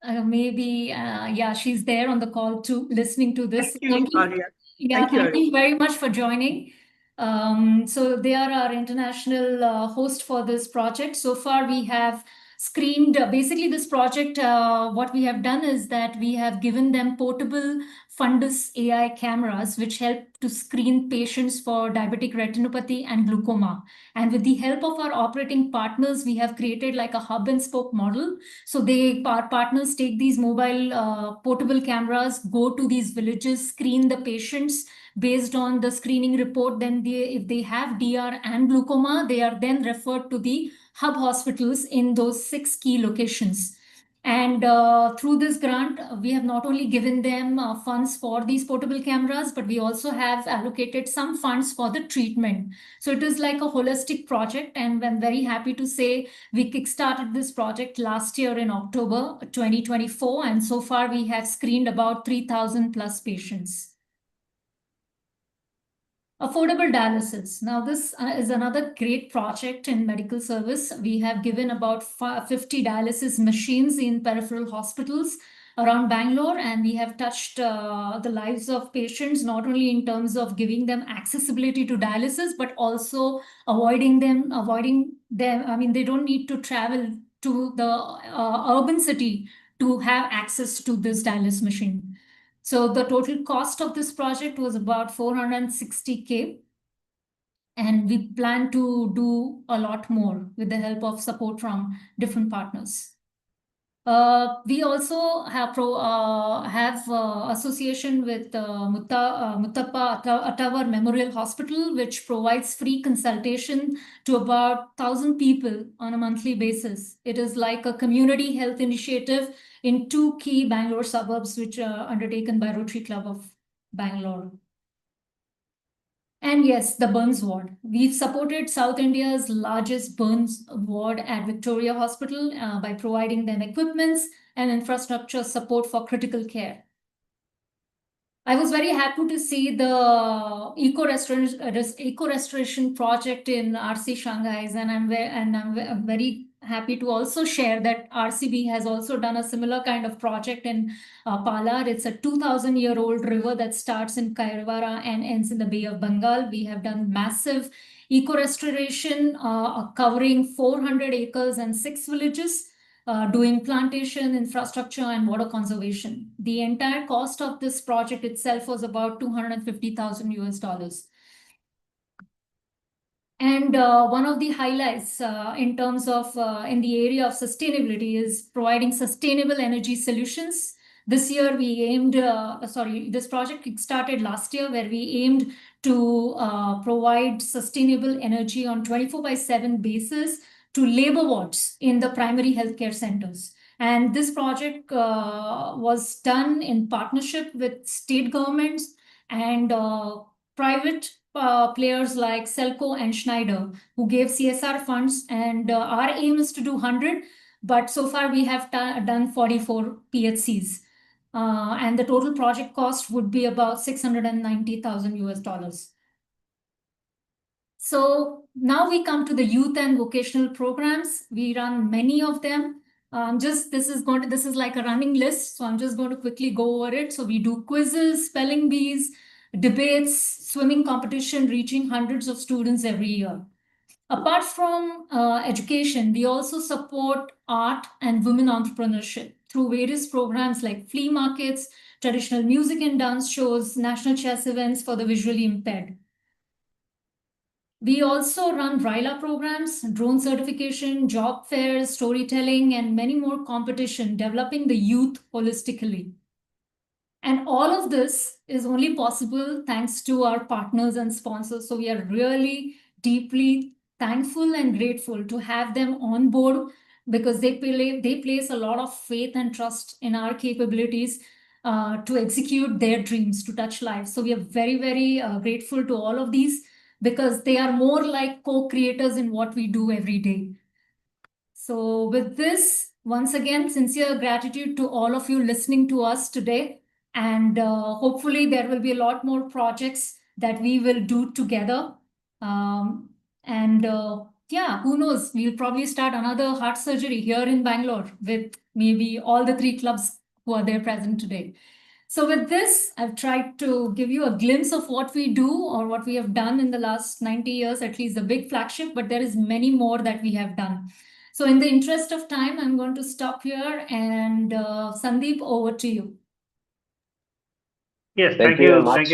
yeah, she's there on the call too, listening to this. Thank you, Arya. Yeah, thank you very much for joining. So they are our international host for this project. So far, we have screened basically this project. What we have done is that we have given them portable fundus AI cameras, which help to screen patients for diabetic retinopathy and glaucoma. And with the help of our operating partners, we have created like a hub and spoke model. So our partners take these mobile portable cameras, go to these villages, screen the patients based on the screening report. Then if they have DR and glaucoma, they are then referred to the hub hospitals in those 6 key locations. And through this grant, we have not only given them funds for these portable cameras, but we also have allocated some funds for the treatment. So it is like a holistic project. And I'm very happy to say we kickstarted this project last year in October 2024. And so far we have screened about 3,000 plus patients. Affordable dialysis. Now, this is another great project in medical service. We have given about 50 dialysis machines in peripheral hospitals around Bangalore, and we have touched the lives of patients, not only in terms of giving them accessibility to dialysis, but also avoiding them. I mean, they don't need to travel to the urban city to have access to this dialysis machine. So the total cost of this project was about 460K. And we plan to do a lot more with the help of support from different partners. We also have association with Muttappa Attawar Memorial Hospital, which provides free consultation to about 1,000 people on a monthly basis. It is like a community health initiative in 2 key Bangalore suburbs, which are undertaken by Rotary Club of Bangalore. And yes, the burns ward. We've supported South India's largest burns ward at Victoria Hospital by providing them equipments and infrastructure support for critical care. I was very happy to see the eco-restoration project in RC Shanghai, and I'm very happy to also share that RCB has also done a similar kind of project in Palar. It's a 2,000-year-old river that starts in Kairvara and ends in the Bay of Bengal. We have done massive eco-restoration covering 400 acres and 6 villages. Doing plantation, infrastructure, and water conservation. The entire cost of this project itself was about $250,000. And one of the highlights in terms of in the area of sustainability is providing sustainable energy solutions. This year we aimed, this project started last year where we aimed to provide sustainable energy on 24/7 basis to labor wards in the primary healthcare centers. And this project was done in partnership with state governments and private players like Selco and Schneider, who gave CSR funds. And our aim is to do 100, but so far we have done 44 PHCs. And the total project cost would be about $690,000. So now we come to the youth and vocational programs. We run many of them. This is like a running list, so I'm just going to quickly go over it. So we do quizzes, spelling bees, debates, swimming competition, reaching hundreds of students every year. Apart from education, we also support art and women entrepreneurship through various programs like flea markets, traditional music and dance shows, national chess events for the visually impaired. We also run RILA programs, drone certification, job fairs, storytelling, and many more competition, developing the youth holistically. And all of this is only possible thanks to our partners and sponsors. So we are really deeply thankful and grateful to have them on board because they place a lot of faith and trust in our capabilities. to execute their dreams, to touch lives. So we are very, very grateful to all of these because they are more like co-creators in what we do every day. So with this, once again, sincere gratitude to all of you listening to us today. And hopefully there will be a lot more projects that we will do together. Yeah, who knows? We'll probably start another heart surgery here in Bangalore with maybe all the 3 clubs who are there present today. So with this, I've tried to give you a glimpse of what we do or what we have done in the last 90 years, at least the big flagship, but there is many more that we have done. So in the interest of time, I'm going to stop here and Sandeep, over to you. Yes, Thank you very much.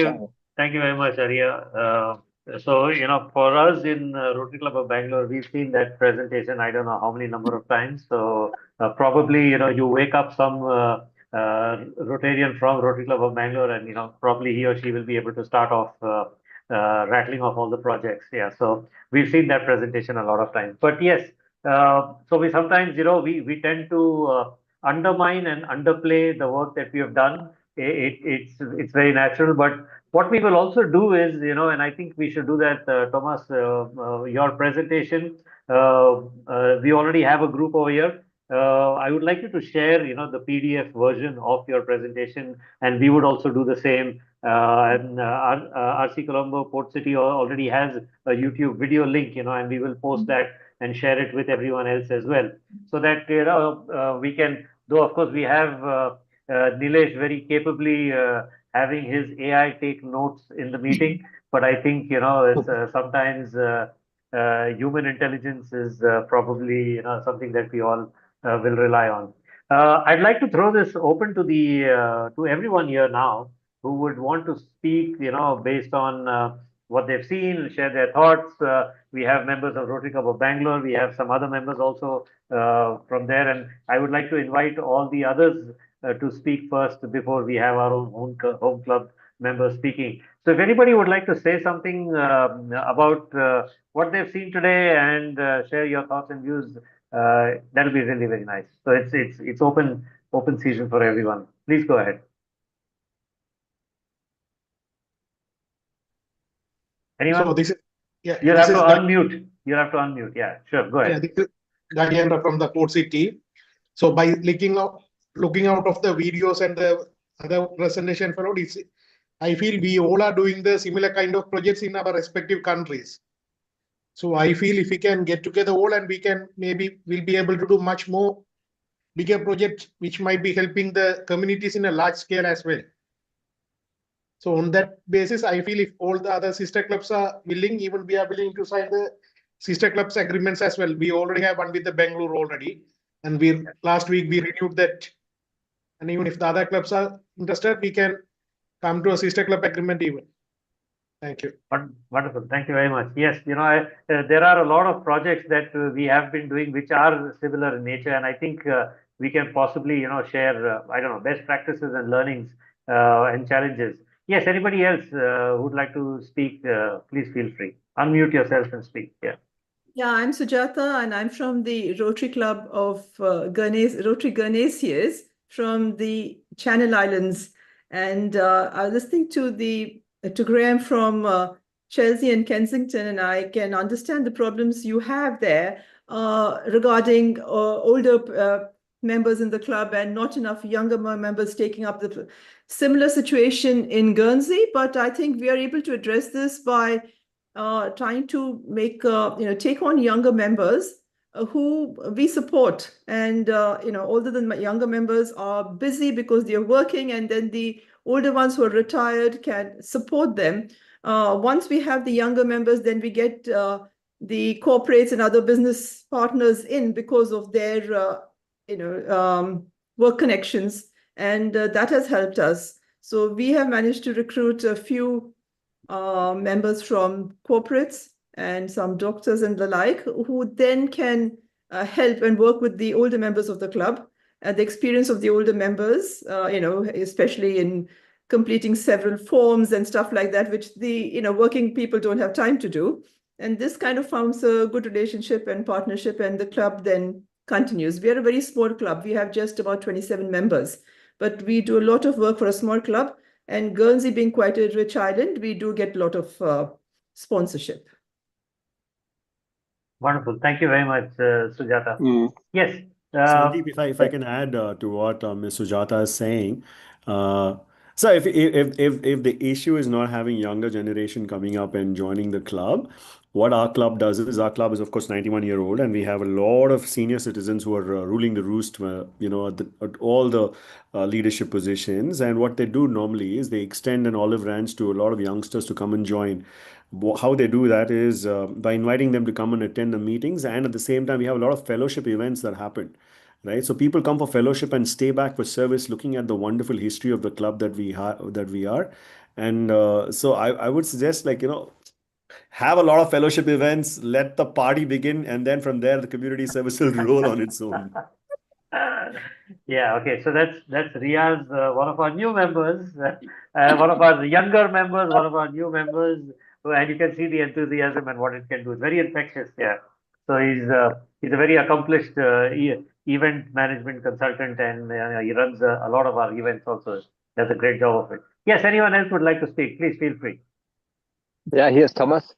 thank you very much, Arya. So, for us in Rotary Club of Bangalore, we've seen that presentation, I don't know how many number of times. So probably, you wake up some Rotarian from Rotary Club of Bangalore and, probably he or she will be able to start off rattling off all the projects. Yeah, so we've seen that presentation a lot of times. But yes, so we sometimes, we tend to undermine and underplay the work that we have done. It's very natural, but what we will also do is, and I think we should do that, Thomas, your presentation, we already have a group over here. I would like you to share, the PDF version of your presentation, and we would also do the same. And RC Colombo Port City already has a YouTube video link, and we will post that and share it with everyone else as well, so that we can. Though of course we have. Nilesh very capably having his AI take notes in the meeting, but I think it's sometimes human intelligence is probably something that we all will rely on. I'd like to throw this open to the to everyone here now who would want to speak, based on what they've seen, share their thoughts. We have members of Rotary Club of Bangalore. We have some other members also from there, and I would like to invite all the others to speak first before we have our own home club members speaking. So if anybody would like to say something about what they've seen today and share your thoughts and views, that'll be really very nice. So it's open season for everyone. Please go ahead. Anyone? So this is You'll have to unmute. You'll have to unmute. Yeah, sure. Go ahead. Yeah, this is Gadiandra from the Port City. So by looking out of the videos and the other presentation for all, I feel we all are doing the similar kind of projects in our respective countries. So I feel if we can get together all and we'll be able to do much more bigger projects, which might be helping the communities in a large scale as well. So on that basis, I feel if all the other sister clubs are willing, even we are willing to sign the sister clubs agreements as well. We already have one with the Bangalore already. And last week we renewed that. And even if the other clubs are interested, we can come to a sister club agreement even. Thank you. Wonderful. Thank you very much. Yes, there are a lot of projects that we have been doing which are similar in nature, and I think we can possibly, share, I don't know, best practices and learnings and challenges. Yes, anybody else who would like to speak, please feel free. Unmute yourself and speak. Yeah. Yeah, I'm Sujata, and I'm from the Rotary Club of Rotary Guernesiais from the Channel Islands. And I was listening to Graham from Chelsea and Kensington, and I can understand the problems you have there regarding older members in the club and not enough younger members taking up the similar situation in Guernsey. But I think we are able to address this by trying to make take on younger members who we support, and older than younger members are busy because they're working, and then the older ones who are retired can support them. Once we have the younger members, then we get the corporates and other business partners in because of their work connections, and that has helped us. So we have managed to recruit a few members from corporates and some doctors and the like, who then can help and work with the older members of the club. The experience of the older members, especially in completing several forms and stuff like that, which the working people don't have time to do. And this kind of forms a good relationship and partnership, and the club then continues. We are a very small club. We have just about 27 members. but we do a lot of work for a small club. And Guernsey being quite a rich island, we do get a lot of sponsorship. Wonderful. Thank you very much, Sujata. Yes. Sandeep, if I can add to what Ms. Sujata is saying, so if the issue is not having younger generation coming up and joining the club, what our club does is our club is of course 91-year-old, and we have a lot of senior citizens who are ruling the roost, at all the leadership positions. And what they do normally is they extend an olive branch to a lot of youngsters to come and join. How they do that is by inviting them to come and attend the meetings, and at the same time we have a lot of fellowship events that happen. Right, so people come for fellowship and stay back for service, looking at the wonderful history of the club that we are, and so I would suggest, have a lot of fellowship events, let the party begin, and then from there the community service will roll on its own. Yeah, okay. So that's Riaz, one of our new members, one of our younger members, one of our new members, and you can see the enthusiasm and what it can do. It's very infectious. Yeah. So he's a very accomplished event management consultant, and he runs a lot of our events also. Does a great job of it. Yes. Anyone else would like to speak? Please feel free. Yeah, here's Thomas.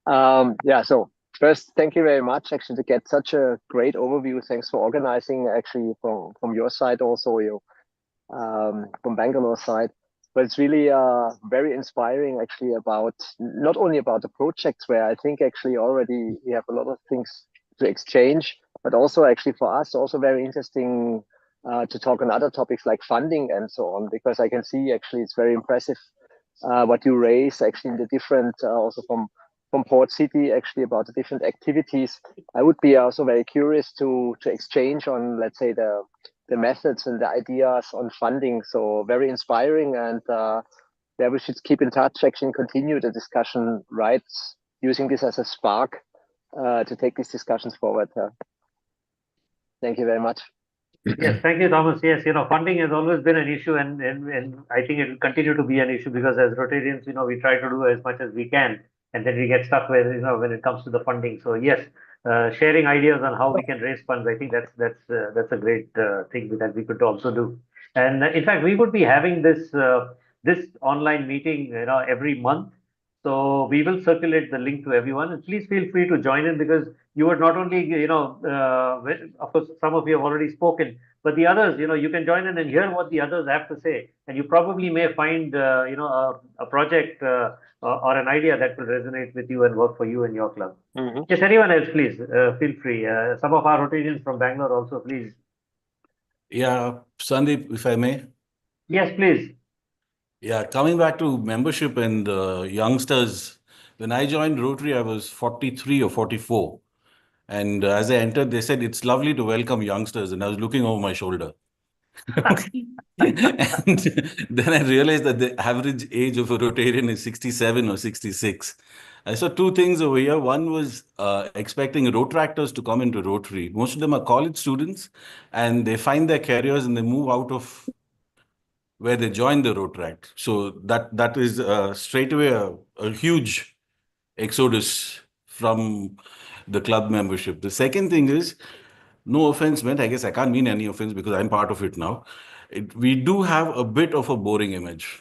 Yeah, so first, thank you very much actually to get such a great overview. Thanks for organizing actually from your side also, from Bangalore side. But it's really very inspiring actually about not only about the projects where I think actually already we have a lot of things to exchange, but also actually for us also very interesting to talk on other topics like funding and so on, because I can see actually it's very impressive what you raise actually in the different also from Port City actually about the different activities. I would be also very curious to exchange on, let's say, the methods and the ideas on funding. So very inspiring, and yeah, we should keep in touch actually and continue the discussion, right? Using this as a spark to take these discussions forward. Thank you very much. Yes, thank you, Thomas. Yes, funding has always been an issue, and I think it will continue to be an issue, because as Rotarians, we try to do as much as we can, and then we get stuck with, when it comes to the funding. So yes, sharing ideas on how we can raise funds, I think that's a great thing that we could also do. And in fact, we would be having this online meeting, every month. So we will circulate the link to everyone, and please feel free to join in, because you would not only, of course, some of you have already spoken, but the others, you can join in and hear what the others have to say, and you probably may find, a project or an idea that will resonate with you and work for you and your club. Yes, anyone else, please feel free. Some of our Rotarians from Bangalore also, please. Yeah, Sandeep, if I may. Yes, please. Yeah, coming back to membership and youngsters, when I joined Rotary, I was 43 or 44. And as I entered, they said, it's lovely to welcome youngsters. And I was looking over my shoulder. And then I realized that the average age of a Rotarian is 67 or 66. I saw two things over here. One was expecting Rotractors to come into Rotary. Most of them are college students, and they find their careers and they move out of where they join the Rotaract. So that is straight away a huge exodus from the club membership. The second thing is, no offense meant, I guess I can't mean any offense because I'm part of it now. We do have a bit of a boring image.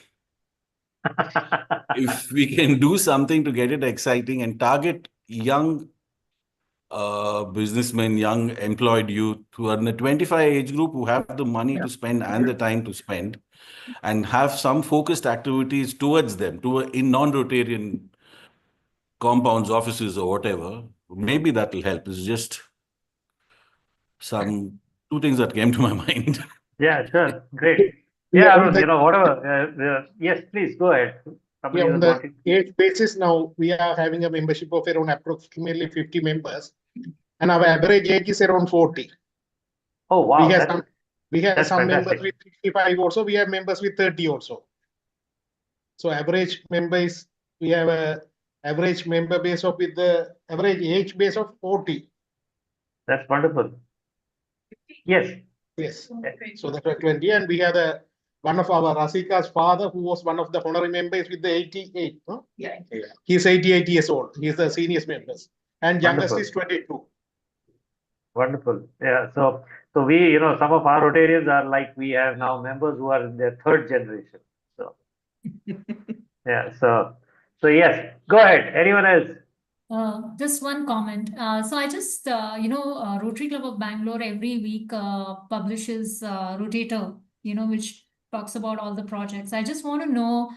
If we can do something to get it exciting and target young businessmen, young employed youth who are in the 25 age group, who have the money to spend and the time to spend, and have some focused activities towards them, in non-Rotarian compounds, offices, or whatever, maybe that will help. It's just two things that came to my mind. Yeah, sure. Great. Yeah, Arun, whatever. Yes, please go ahead. Yeah, on the age basis now, we are having a membership of around approximately 50 members, and our average age is around 40. Oh, wow. We have some fantastic. members with 65 also. We have members with 30 also. So average members, we have a average member base of with the average age base of 40. That's wonderful. Yes. Yes. So that's 20, and we have one of our Rasika's father, who was one of the honorary members with the 88. No? Yeah. He's 88 years old. He's the senior members, and youngest is 22. Wonderful. Yeah. So we, some of our Rotarians are like, we have now members who are in their third generation. So yeah. So yes. Go ahead. Anyone else? Just one comment. So I just, Rotary Club of Bangalore every week publishes Rotator, which talks about all the projects. I just want to know,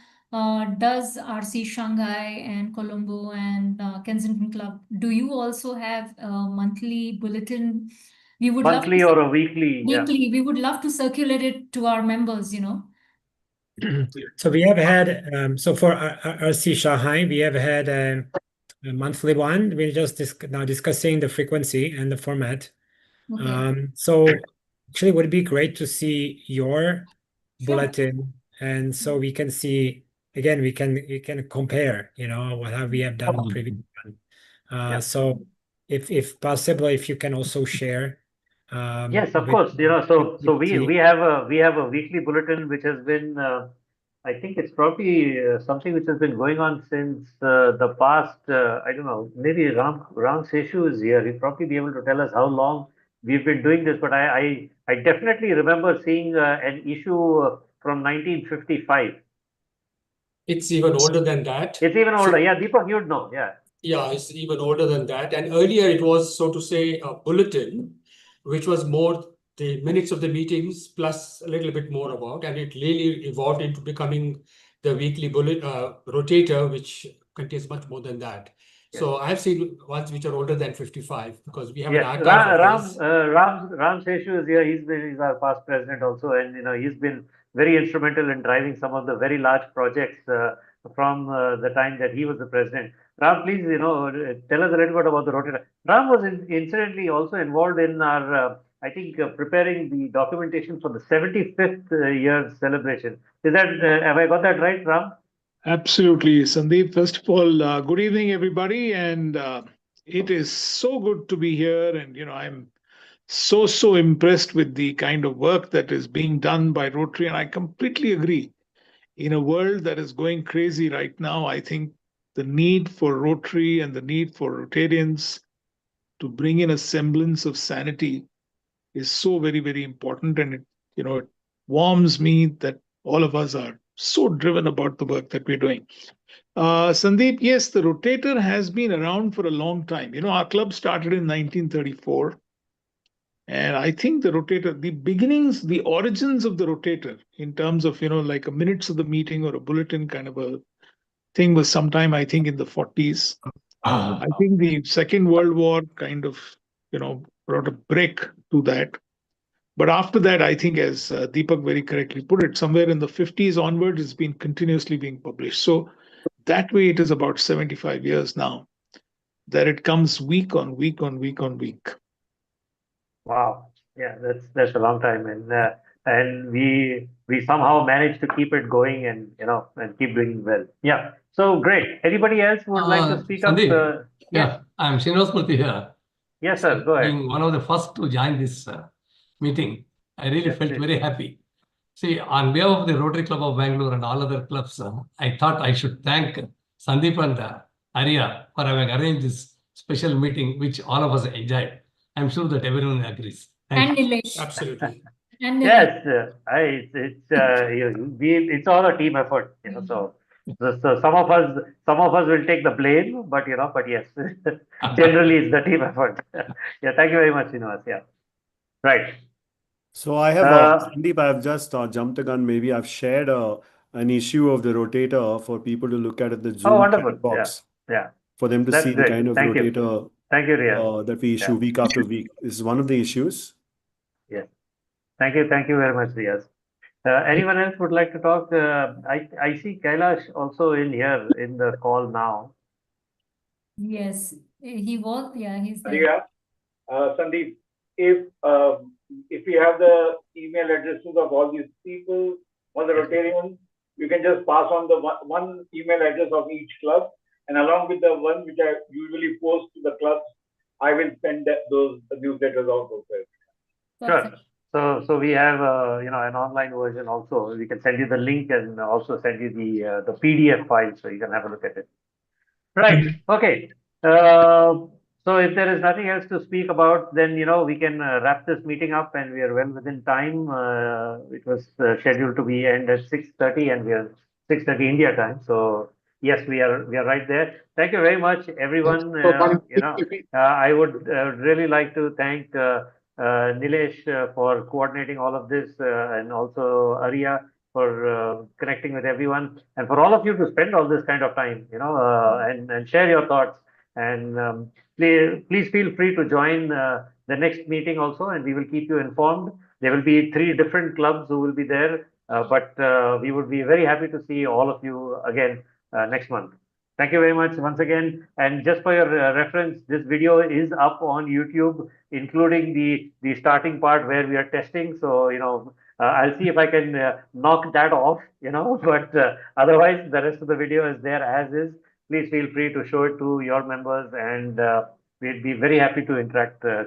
does RC Shanghai and Colombo and Kensington Club, do you also have a monthly bulletin? We would Monthly love or a weekly? Yeah. weekly. We would love to circulate it to our members. So we have had, so for RC Shanghai, we have had a monthly one. We're just now discussing the frequency and the format. Okay. So actually, would it be great to see your bulletin, and so we can see again. We can compare. What have we have done in previous one. So if possible, if you can also share. Yes, of with course. So we see. we have a weekly bulletin which has been, I think it's probably something which has been going on since the past. I don't know. Maybe Ram Seshu is here. He'll probably be able to tell us how long we've been doing this. But I definitely remember seeing an issue from 1955. It's even older than that. It's even older. Yeah, Deepak, you'd know. Yeah. Yeah, it's even older than that. And earlier it was, so to say, a bulletin, which was more the minutes of the meetings plus a little bit more about, and it really evolved into becoming the weekly rotator, which contains much more than that. So I have seen ones which are older than 55 because we have an Yes, archive of his. Ram Seshu is here. He's our past president also, and he's been very instrumental in driving some of the very large projects from the time that he was the president. Ram, please, tell us a little bit about the Rotary. Ram was incidentally also involved in our, I think, preparing the documentation for the 75th year celebration. Is that have I got that right, Ram? Absolutely, Sandeep. First of all, good evening, everybody, and it is so good to be here. And I'm so impressed with the kind of work that is being done by Rotary, and I completely agree. In a world that is going crazy right now, I think the need for Rotary and the need for Rotarians to bring in a semblance of sanity is so very important, and it warms me that all of us are so driven about the work that we're doing. Sandeep, yes, the Rotator has been around for a long time. Our club started in 1934. And I think the Rotator, the beginnings, the origins of the Rotator, in terms of, like a minutes of the meeting or a bulletin kind of a thing, was sometime, I think, in the 40s. I think the Second World War kind of, brought a break to that. But after that, I think, as Deepak very correctly put it, somewhere in the 50s onwards, it's been continuously being published. So that way, it is about 75 years now that it comes week on week on week on week. Wow. Yeah, that's a long time, and we somehow managed to keep it going, and and keep doing well. Yeah. So great. Anybody else would like to speak up? Sandeep, Yes. I'm Srinivasmurthy here. Yes, sir. Go ahead. Being one of the first to join this meeting, I really Yes, felt please. very happy. See, on behalf of the Rotary Club of Bangalore and all other clubs, I thought I should thank Sandeep and Arya for having arranged this special meeting, which all of us enjoyed. I'm sure that everyone agrees. Thank you. Nilesh. Absolutely. And Yes, it's all a team effort, So some of us will take the blame, but yes, generally it's the team effort. Yeah, thank you very much, Srinivas. Yeah, right. So I have, Sandeep, I have just jumped the gun. Maybe I've shared an issue of the Rotator for people to look at the Oh, Zoom wonderful. chat box Yeah. for them to That's see the great. kind of Thank you. Rotator Thank you, Riyaz. that we issue week after week. This is one of the issues. Yes. Thank you very much, Riyaz. Anyone else would like to talk? I see Kailash also in here in the call now. yes, he was. Yeah, he's there. Yeah, Sandeep, if we have the email addresses of all these people, all the Rotarians, you can just pass on the one email address of each club, and along with the one which I usually post to the clubs, I will send those newsletters out also. Sure. So we have an online version also. We can send you the link and also send you the PDF file so you can have a look at it. Right. Okay. So if there is nothing else to speak about, then we can wrap this meeting up, and we are well within time. It was scheduled to be end at 6:30, and we are 6:30 India time. So yes, we are right there. Thank you very much, everyone. I would really like to thank Nilesh for coordinating all of this, and also Arya for connecting with everyone, and for all of you to spend all this kind of time, and share your thoughts. And please feel free to join the next meeting also, and we will keep you informed. There will be 3 different clubs who will be there, but we would be very happy to see all of you again next month. Thank you very much once again. And just for your reference, this video is up on YouTube, including the starting part where we are testing. So, I'll see if I can knock that off, but otherwise the rest of the video is there as is. Please feel free to show it to your members, and we'd be very happy to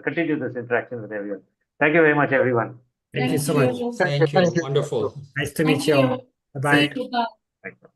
continue this interaction with everyone. Thank you very much, everyone. Thank you so much. Thank you. Wonderful. Nice to meet you all. Bye-bye. See you. Bye. Thank you.